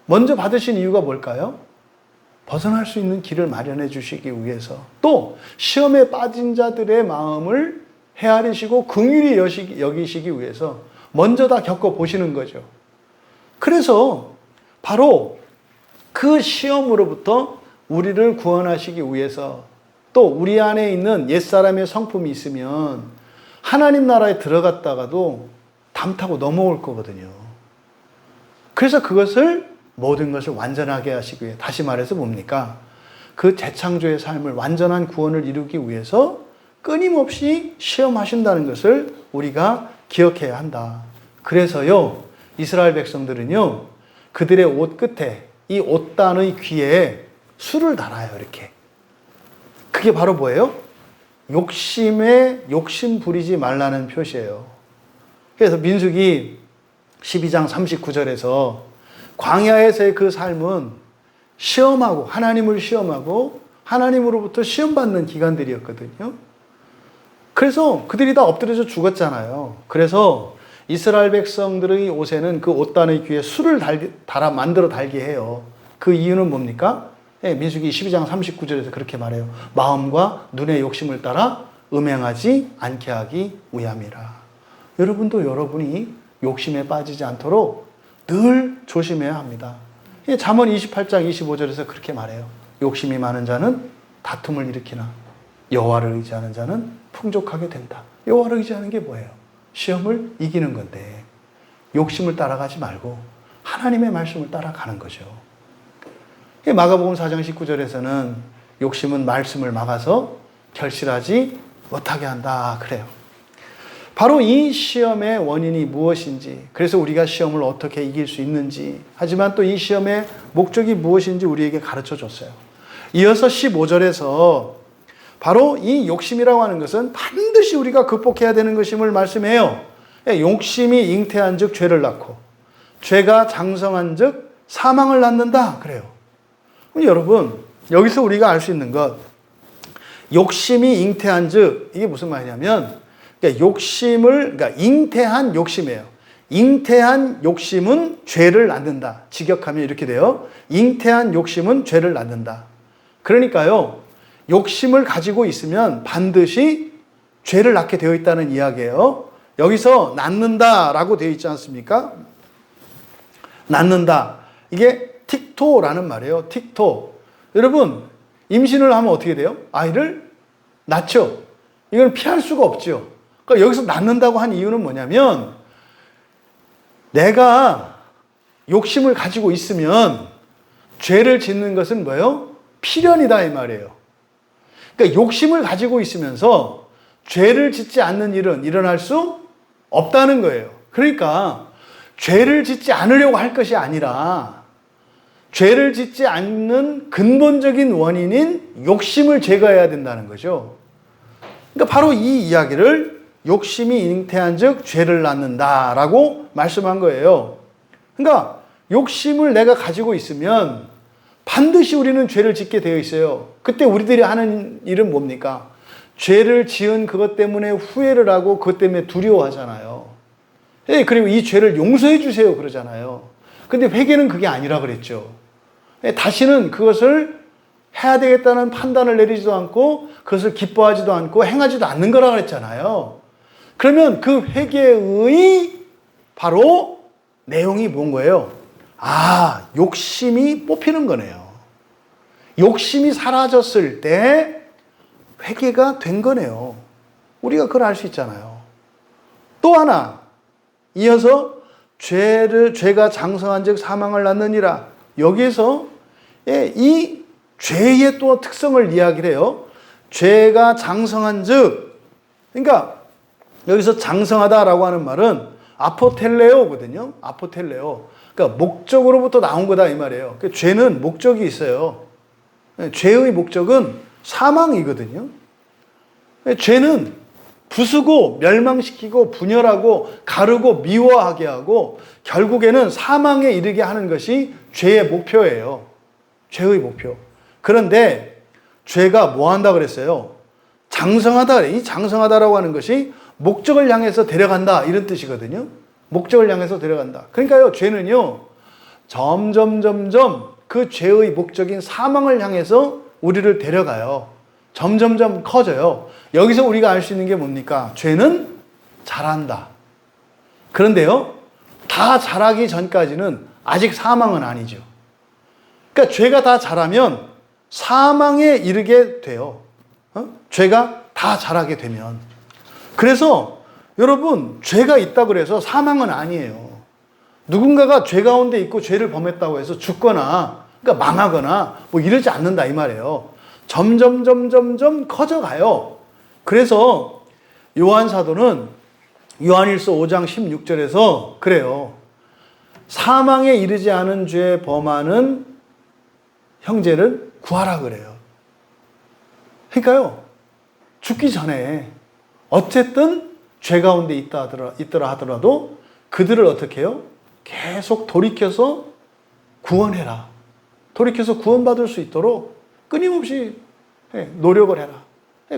먼저 받으신 이유가 뭘까요? 벗어날 수 있는 길을 마련해 주시기 위해서, 또 시험에 빠진 자들의 마음을 헤아리시고 긍휼히 여기시기 위해서 먼저 다 겪어보시는 거죠. 그래서 바로 그 시험으로부터 우리를 구원하시기 위해서, 또 우리 안에 있는 옛사람의 성품이 있으면 하나님 나라에 들어갔다가도 담 타고 넘어올 거거든요. 그래서 그것을, 모든 것을 완전하게 하시기 위해, 다시 말해서 뭡니까? 그 재창조의 삶을, 완전한 구원을 이루기 위해서 끊임없이 시험하신다는 것을 우리가 기억해야 한다. 그래서요, 이스라엘 백성들은요, 그들의 옷 끝에, 이 옷단의 귀에 술을 달아요, 이렇게. 그게 바로 뭐예요? 욕심 부리지 말라는 표시예요. 그래서 민수기 12장 39절에서 광야에서의 그 삶은 시험하고, 하나님을 시험하고 하나님으로부터 시험받는 기간들이었거든요. 그래서 그들이 다 엎드려져 죽었잖아요. 그래서 이스라엘 백성들의 옷에는 그 옷단의 귀에 술을 만들어 달게 해요. 그 이유는 뭡니까? 예, 민수기 12장 39절에서 그렇게 말해요. 마음과 눈의 욕심을 따라 음행하지 않게 하기 위함이라. 여러분도 여러분이 욕심에 빠지지 않도록 늘 조심해야 합니다. 잠언 28장 25절에서 그렇게 말해요. 욕심이 많은 자는 다툼을 일으키나 여호와를 의지하는 자는 풍족하게 된다. 여호와를 의지하는 게 뭐예요? 시험을 이기는 건데 욕심을 따라가지 말고 하나님의 말씀을 따라가는 거죠. 마가복음 4장 19절에서는 욕심은 말씀을 막아서 결실하지 못하게 한다 그래요. 바로 이 시험의 원인이 무엇인지, 그래서 우리가 시험을 어떻게 이길 수 있는지, 하지만 또 이 시험의 목적이 무엇인지 우리에게 가르쳐 줬어요. 이어서 15절에서 바로 이 욕심이라고 하는 것은 반드시 우리가 극복해야 되는 것임을 말씀해요. 욕심이 잉태한 즉 죄를 낳고 죄가 장성한 즉 사망을 낳는다 그래요. 여러분, 여기서 우리가 알 수 있는 것, 욕심이 잉태한 즉, 이게 무슨 말이냐면 그러니까 잉태한 욕심이에요. 잉태한 욕심은 죄를 낳는다. 직역하면 이렇게 돼요. 잉태한 욕심은 죄를 낳는다. 그러니까요, 욕심을 가지고 있으면 반드시 죄를 낳게 되어 있다는 이야기예요. 여기서 낳는다라고 되어 있지 않습니까? 낳는다. 이게 틱토라는 말이에요. 틱토. 여러분, 임신을 하면 어떻게 돼요? 아이를 낳죠. 이건 피할 수가 없죠. 그러니까 여기서 낳는다고 한 이유는 뭐냐면 내가 욕심을 가지고 있으면 죄를 짓는 것은 뭐예요? 필연이다 이 말이에요. 그러니까 욕심을 가지고 있으면서 죄를 짓지 않는 일은 일어날 수 없다는 거예요. 그러니까 죄를 짓지 않으려고 할 것이 아니라 죄를 짓지 않는 근본적인 원인인 욕심을 제거해야 된다는 거죠. 그러니까 바로 이 이야기를 욕심이 잉태한 즉 죄를 낳는다라고 말씀한 거예요. 그러니까 욕심을 내가 가지고 있으면 반드시 우리는 죄를 짓게 되어 있어요. 그때 우리들이 하는 일은 뭡니까? 죄를 지은 그것 때문에 후회를 하고 그것 때문에 두려워하잖아요. 그리고 이 죄를 용서해 주세요 그러잖아요. 근데 회개는 그게 아니라 그랬죠. 다시는 그것을 해야 되겠다는 판단을 내리지도 않고 그것을 기뻐하지도 않고 행하지도 않는 거라 그랬잖아요. 그러면 그 회개의 바로 내용이 뭔 거예요? 아, 욕심이 뽑히는 거네요. 욕심이 사라졌을 때 회개가 된 거네요. 우리가 그걸 알 수 있잖아요. 또 하나, 이어서 죄가 장성한 즉 사망을 낳느니라. 여기에서 이 죄의 또 특성을 이야기를 해요. 죄가 장성한 즉, 그러니까 여기서 장성하다라고 하는 말은 아포텔레오거든요. 아포텔레오. 그러니까 목적으로부터 나온 거다 이 말이에요. 그러니까 죄는 목적이 있어요. 죄의 목적은 사망이거든요. 죄는 부수고 멸망시키고 분열하고 가르고 미워하게 하고 결국에는 사망에 이르게 하는 것이 죄의 목표예요. 죄의 목표. 그런데 죄가 뭐 한다 그랬어요? 장성하다. 이 장성하다라고 하는 것이 목적을 향해서 데려간다 이런 뜻이거든요. 목적을 향해서 데려간다. 그러니까요, 죄는요 점점 그 죄의 목적인 사망을 향해서 우리를 데려가요. 점점점 커져요. 여기서 우리가 알 수 있는 게 뭡니까? 죄는 자란다. 그런데요, 다 자라기 전까지는 아직 사망은 아니죠. 그러니까 죄가 다 자라면 사망에 이르게 돼요. 죄가 다 자라게 되면. 그래서 여러분, 죄가 있다고 그래서 사망은 아니에요. 누군가가 죄 가운데 있고 죄를 범했다고 해서 죽거나 그러니까 망하거나 뭐 이러지 않는다 이 말이에요. 점점 커져가요. 그래서 요한 사도는 요한일서 5장 16절에서 그래요. 사망에 이르지 않은 죄 범하는 형제를 구하라 그래요. 그러니까요, 죽기 전에 어쨌든 죄 가운데 있더라 하더라도 그들을 어떻게 해요? 계속 돌이켜서 구원해라. 돌이켜서 구원받을 수 있도록 끊임없이 노력을 해라.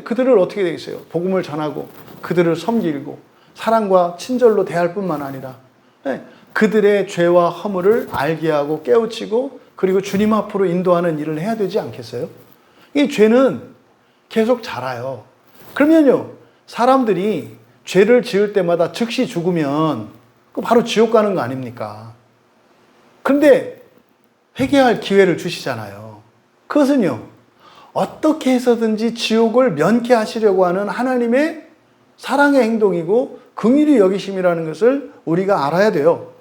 그들을 어떻게 되겠어요? 복음을 전하고 그들을 섬기고 사랑과 친절로 대할 뿐만 아니라 그들의 죄와 허물을 알게 하고 깨우치고 그리고 주님 앞으로 인도하는 일을 해야 되지 않겠어요? 이 죄는 계속 자라요. 그러면요, 사람들이 죄를 지을 때마다 즉시 죽으면 바로 지옥 가는 거 아닙니까? 그런데 회개할 기회를 주시잖아요. 그것은요, 어떻게 해서든지 지옥을 면케하시려고 하는 하나님의 사랑의 행동이고 긍휼히 여기심이라는 것을 우리가 알아야 돼요.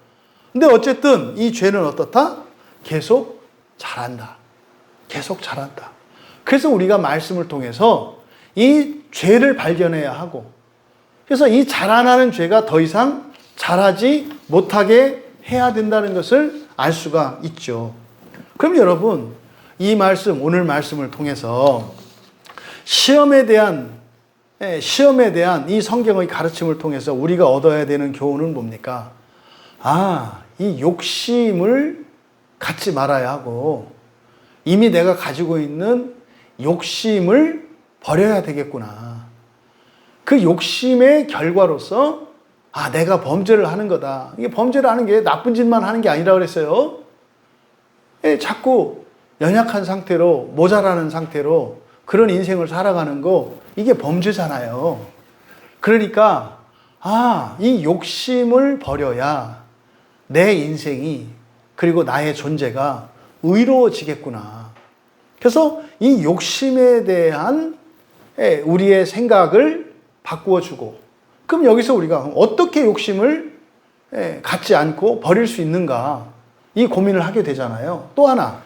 근데 어쨌든 이 죄는 어떻다? 계속 자란다. 계속 자란다. 그래서 우리가 말씀을 통해서 이 죄를 발견해야 하고, 그래서 이 자라나는 죄가 더 이상 자라지 못하게 해야 된다는 것을 알 수가 있죠. 그럼 여러분, 이 말씀, 오늘 말씀을 통해서 시험에 대한 이 성경의 가르침을 통해서 우리가 얻어야 되는 교훈은 뭡니까? 이 욕심을 갖지 말아야 하고, 이미 내가 가지고 있는 욕심을 버려야 되겠구나. 그 욕심의 결과로서 내가 범죄를 하는 거다. 이게 범죄를 하는 게 나쁜 짓만 하는 게 아니라 그랬어요. 자꾸 연약한 상태로, 모자라는 상태로 그런 인생을 살아가는 거, 이게 범죄잖아요. 그러니까 이 욕심을 버려야 내 인생이, 그리고 나의 존재가 의로워지겠구나. 그래서 이 욕심에 대한 우리의 생각을 바꾸어주고, 그럼 여기서 우리가 어떻게 욕심을 갖지 않고 버릴 수 있는가, 이 고민을 하게 되잖아요. 또 하나,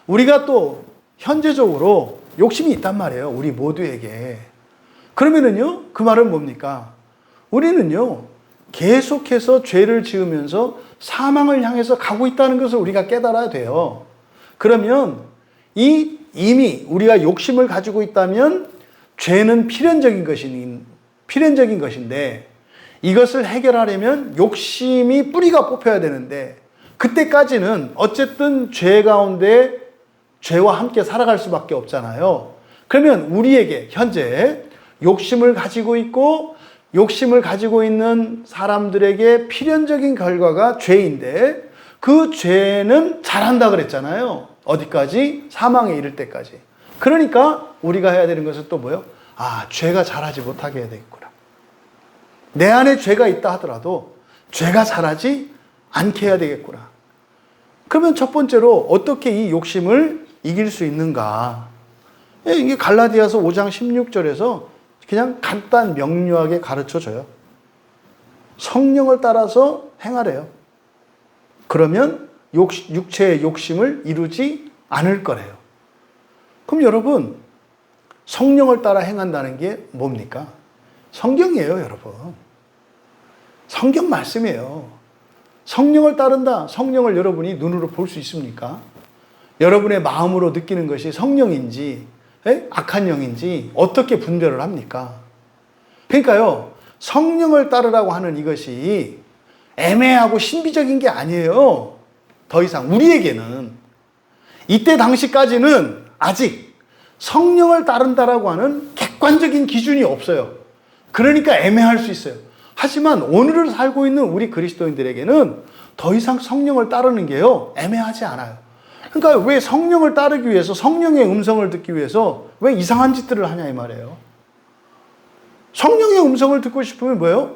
우리가 또 현재적으로 욕심이 있단 말이에요. 우리 모두에게. 그러면은요, 그 말은 뭡니까? 우리는요, 계속해서 죄를 지으면서 사망을 향해서 가고 있다는 것을 우리가 깨달아야 돼요. 그러면 이미 우리가 욕심을 가지고 있다면 죄는 필연적인 것인데, 이것을 해결하려면 욕심이 뿌리가 뽑혀야 되는데, 그때까지는 어쨌든 죄 가운데 죄와 함께 살아갈 수밖에 없잖아요. 그러면 우리에게 현재 욕심을 가지고 있고, 욕심을 가지고 있는 사람들에게 필연적인 결과가 죄인데, 그 죄는 자란다 그랬잖아요. 어디까지? 사망에 이를 때까지. 그러니까 우리가 해야 되는 것은 또 뭐예요? 죄가 자라지 못하게 해야 되겠구나. 내 안에 죄가 있다 하더라도 죄가 자라지 않게 해야 되겠구나. 그러면 첫 번째로 어떻게 이 욕심을 이길 수 있는가? 이게 갈라디아서 5장 16절에서 그냥 간단 명료하게 가르쳐줘요. 성령을 따라서 행하래요. 그러면 육체의 욕심을 이루지 않을 거래요. 그럼 여러분, 성령을 따라 행한다는 게 뭡니까? 성경이에요, 여러분. 성경 말씀이에요. 성령을 따른다. 성령을 여러분이 눈으로 볼 수 있습니까? 여러분의 마음으로 느끼는 것이 성령인지 악한 영인지 어떻게 분별을 합니까? 그러니까요, 성령을 따르라고 하는 이것이 애매하고 신비적인 게 아니에요. 더 이상 우리에게는 이때 당시까지는 아직 성령을 따른다라고 하는 객관적인 기준이 없어요. 그러니까 애매할 수 있어요. 하지만 오늘을 살고 있는 우리 그리스도인들에게는 더 이상 성령을 따르는 게요, 애매하지 않아요. 그러니까 왜 성령을 따르기 위해서, 성령의 음성을 듣기 위해서 왜 이상한 짓들을 하냐 이 말이에요. 성령의 음성을 듣고 싶으면 뭐예요?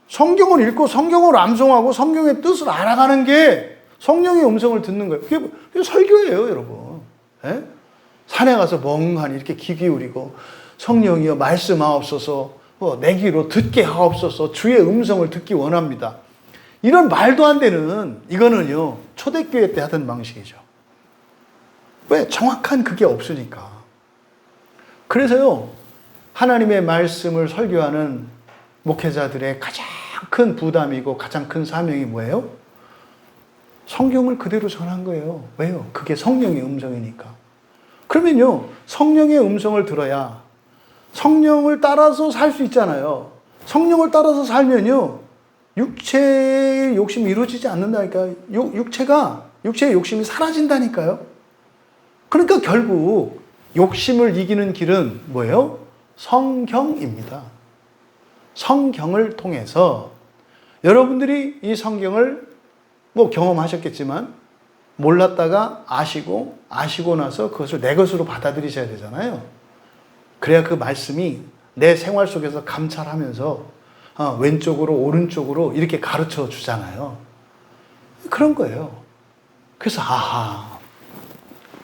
성경을 읽고 성경을 암송하고 성경의 뜻을 알아가는 게 성령의 음성을 듣는 거예요. 그게 설교예요, 여러분. 산에 가서 멍하니 이렇게 귀 기울이고 성령이여 말씀하옵소서, 내 귀로 듣게 하옵소서, 주의 음성을 듣기 원합니다. 이런 말도 안 되는, 이거는요, 초대교회 때 하던 방식이죠. 왜? 정확한 그게 없으니까. 그래서요, 하나님의 말씀을 설교하는 목회자들의 가장 큰 부담이고 가장 큰 사명이 뭐예요? 성경을 그대로 전한 거예요. 왜요? 그게 성령의 음성이니까. 그러면요, 성령의 음성을 들어야 성령을 따라서 살 수 있잖아요. 성령을 따라서 살면요, 육체의 욕심이 이루어지지 않는다니까요. 육체의 욕심이 사라진다니까요. 그러니까 결국 욕심을 이기는 길은 뭐예요? 성경입니다. 성경을 통해서 여러분들이 이 성경을 경험하셨겠지만 몰랐다가 아시고 나서 그것을 내 것으로 받아들이셔야 되잖아요. 그래야 그 말씀이 내 생활 속에서 감찰하면서 왼쪽으로 오른쪽으로 이렇게 가르쳐 주잖아요. 그런 거예요. 그래서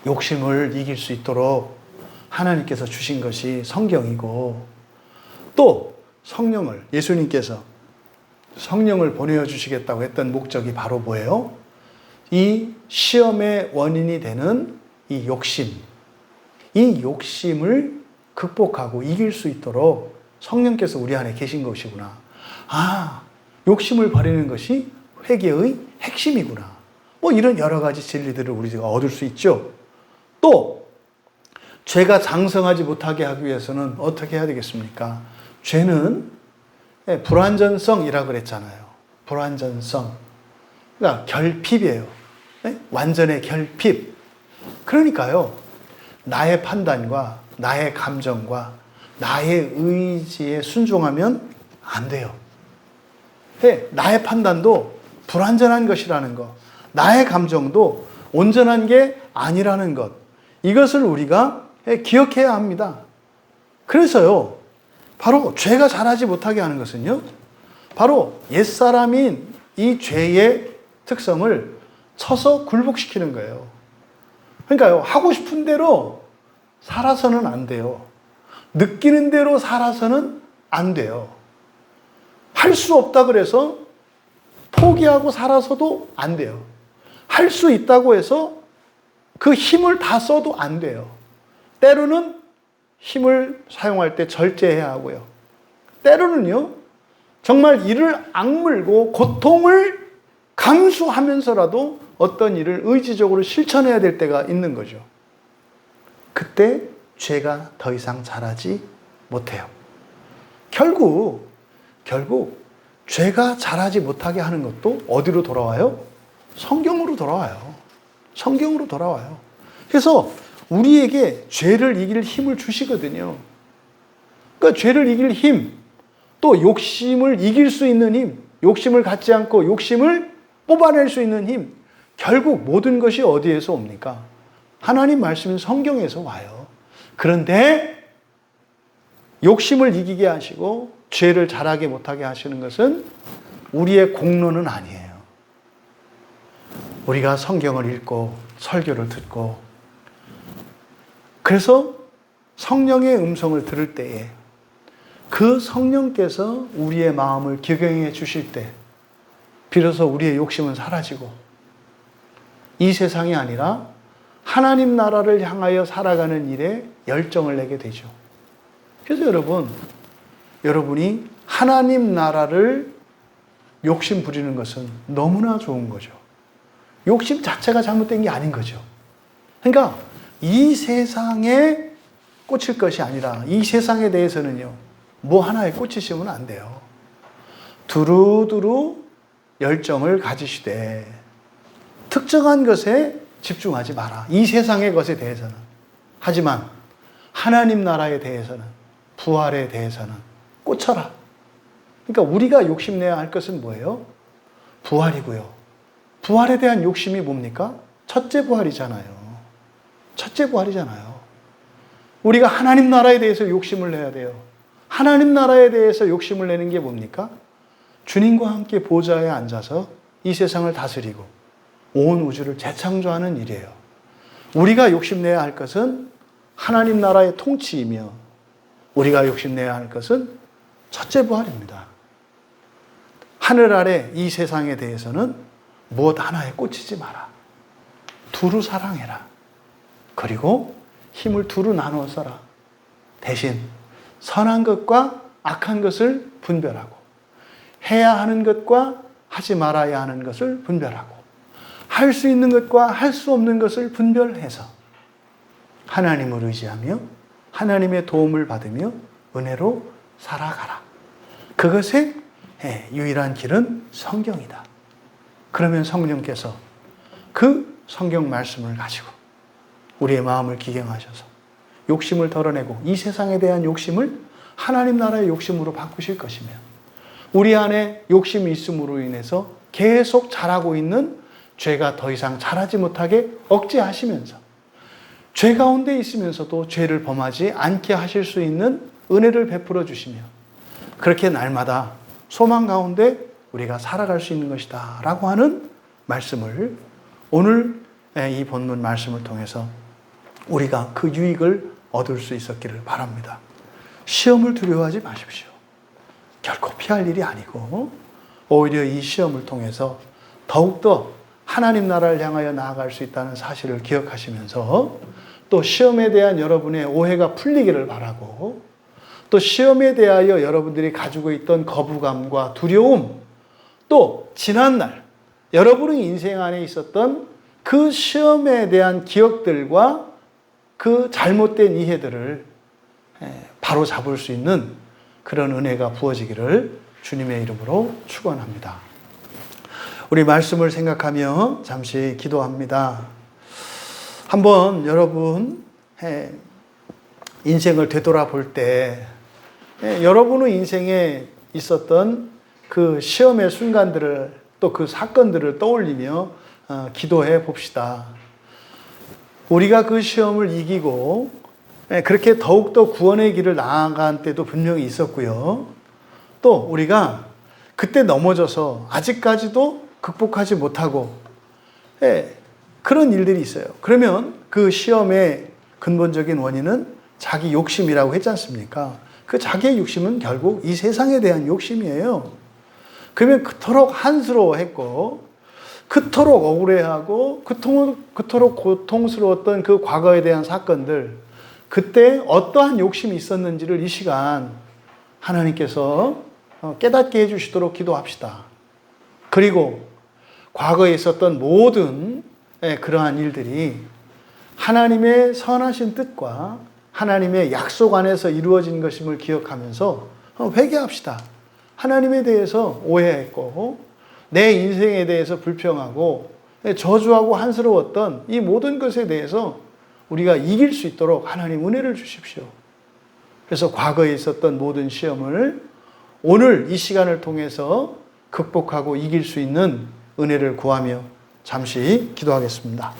욕심을 이길 수 있도록 하나님께서 주신 것이 성경이고, 또 성령을, 예수님께서 성령을 보내주시겠다고 했던 목적이 바로 뭐예요? 이 시험의 원인이 되는 이 욕심을 극복하고 이길 수 있도록 성령께서 우리 안에 계신 것이구나. 욕심을 버리는 것이 회개의 핵심이구나. 뭐 이런 여러 가지 진리들을 우리가 얻을 수 있죠. 또 죄가 장성하지 못하게 하기 위해서는 어떻게 해야 되겠습니까? 죄는 불완전성이라고 그랬잖아요. 불완전성. 그러니까 결핍이에요. 완전의 결핍. 그러니까요, 나의 판단과 나의 감정과 나의 의지에 순종하면 안 돼요. 나의 판단도 불완전한 것이라는 것, 나의 감정도 온전한 게 아니라는 것, 이것을 우리가 기억해야 합니다. 그래서요, 바로 죄가 자라지 못하게 하는 것은요, 바로 옛사람인 이 죄의 특성을 쳐서 굴복시키는 거예요. 그러니까요, 하고 싶은 대로 살아서는 안 돼요. 느끼는 대로 살아서는 안 돼요. 할 수 없다 그래서 포기하고 살아서도 안 돼요. 할 수 있다고 해서 그 힘을 다 써도 안 돼요. 때로는 힘을 사용할 때 절제해야 하고요. 때로는요, 정말 이를 악물고 고통을 감수하면서라도 어떤 일을 의지적으로 실천해야 될 때가 있는 거죠. 그때 죄가 더 이상 자라지 못해요. 결국 죄가 자라지 못하게 하는 것도 어디로 돌아와요? 성경으로 돌아와요. 성경으로 돌아와요. 그래서 우리에게 죄를 이길 힘을 주시거든요. 그러니까 죄를 이길 힘, 또 욕심을 이길 수 있는 힘, 욕심을 갖지 않고 욕심을 뽑아낼 수 있는 힘, 결국 모든 것이 어디에서 옵니까? 하나님 말씀인 성경에서 와요. 그런데 욕심을 이기게 하시고 죄를 자라게 못하게 하시는 것은 우리의 공로는 아니에요. 우리가 성경을 읽고 설교를 듣고, 그래서 성령의 음성을 들을 때에 그 성령께서 우리의 마음을 기경해 주실 때 비로소 우리의 욕심은 사라지고 이 세상이 아니라 하나님 나라를 향하여 살아가는 일에 열정을 내게 되죠. 그래서 여러분이 하나님 나라를 욕심 부리는 것은 너무나 좋은 거죠. 욕심 자체가 잘못된 게 아닌 거죠. 그러니까 이 세상에 꽂힐 것이 아니라 이 세상에 대해서는요, 뭐 하나에 꽂히시면 안 돼요. 두루두루 열정을 가지시되 특정한 것에 집중하지 마라. 이 세상의 것에 대해서는. 하지만 하나님 나라에 대해서는, 부활에 대해서는 꽂혀라. 그러니까 우리가 욕심내야 할 것은 뭐예요? 부활이고요. 부활에 대한 욕심이 뭡니까? 첫째 부활이잖아요. 첫째 부활이잖아요. 우리가 하나님 나라에 대해서 욕심을 내야 돼요. 하나님 나라에 대해서 욕심을 내는 게 뭡니까? 주님과 함께 보좌에 앉아서 이 세상을 다스리고 온 우주를 재창조하는 일이에요. 우리가 욕심내야 할 것은 하나님 나라의 통치이며 우리가 욕심내야 할 것은 첫째 부활입니다. 하늘 아래 이 세상에 대해서는 무엇 하나에 꽂히지 마라. 두루 사랑해라. 그리고 힘을 두루 나누어 써라. 대신 선한 것과 악한 것을 분별하고 해야 하는 것과 하지 말아야 하는 것을 분별하고 할 수 있는 것과 할 수 없는 것을 분별해서 하나님을 의지하며 하나님의 도움을 받으며 은혜로 살아가라. 그것의 유일한 길은 성경이다. 그러면 성령께서 그 성경 말씀을 가지고 우리의 마음을 기경하셔서 욕심을 덜어내고 이 세상에 대한 욕심을 하나님 나라의 욕심으로 바꾸실 것이며 우리 안에 욕심이 있음으로 인해서 계속 자라고 있는 죄가 더 이상 자라지 못하게 억제하시면서 죄 가운데 있으면서도 죄를 범하지 않게 하실 수 있는 은혜를 베풀어 주시며 그렇게 날마다 소망 가운데 우리가 살아갈 수 있는 것이다 라고 하는 말씀을 오늘 이 본문 말씀을 통해서 우리가 그 유익을 얻을 수 있었기를 바랍니다. 시험을 두려워하지 마십시오. 결코 피할 일이 아니고 오히려 이 시험을 통해서 더욱더 하나님 나라를 향하여 나아갈 수 있다는 사실을 기억하시면서 또 시험에 대한 여러분의 오해가 풀리기를 바라고 또 시험에 대하여 여러분들이 가지고 있던 거부감과 두려움 또 지난날 여러분의 인생 안에 있었던 그 시험에 대한 기억들과 그 잘못된 이해들을 바로 잡을 수 있는 그런 은혜가 부어지기를 주님의 이름으로 축원합니다. 우리 말씀을 생각하며 잠시 기도합니다. 한번 여러분 인생을 되돌아볼 때 여러분의 인생에 있었던 그 시험의 순간들을 또 그 사건들을 떠올리며 기도해 봅시다. 우리가 그 시험을 이기고 그렇게 더욱더 구원의 길을 나아간 때도 분명히 있었고요. 또 우리가 그때 넘어져서 아직까지도 극복하지 못하고 그런 일들이 있어요. 그러면 그 시험의 근본적인 원인은 자기 욕심이라고 했지 않습니까? 그 자기의 욕심은 결국 이 세상에 대한 욕심이에요. 그러면 그토록 한스러워했고 그토록 억울해하고 그토록 고통스러웠던 그 과거에 대한 사건들 그때 어떠한 욕심이 있었는지를 이 시간 하나님께서 깨닫게 해주시도록 기도합시다. 그리고 과거에 있었던 모든 그러한 일들이 하나님의 선하신 뜻과 하나님의 약속 안에서 이루어진 것임을 기억하면서 회개합시다. 하나님에 대해서 오해했고 내 인생에 대해서 불평하고 저주하고 한스러웠던 이 모든 것에 대해서 우리가 이길 수 있도록 하나님 은혜를 주십시오. 그래서 과거에 있었던 모든 시험을 오늘 이 시간을 통해서 극복하고 이길 수 있는 은혜를 구하며 잠시 기도하겠습니다.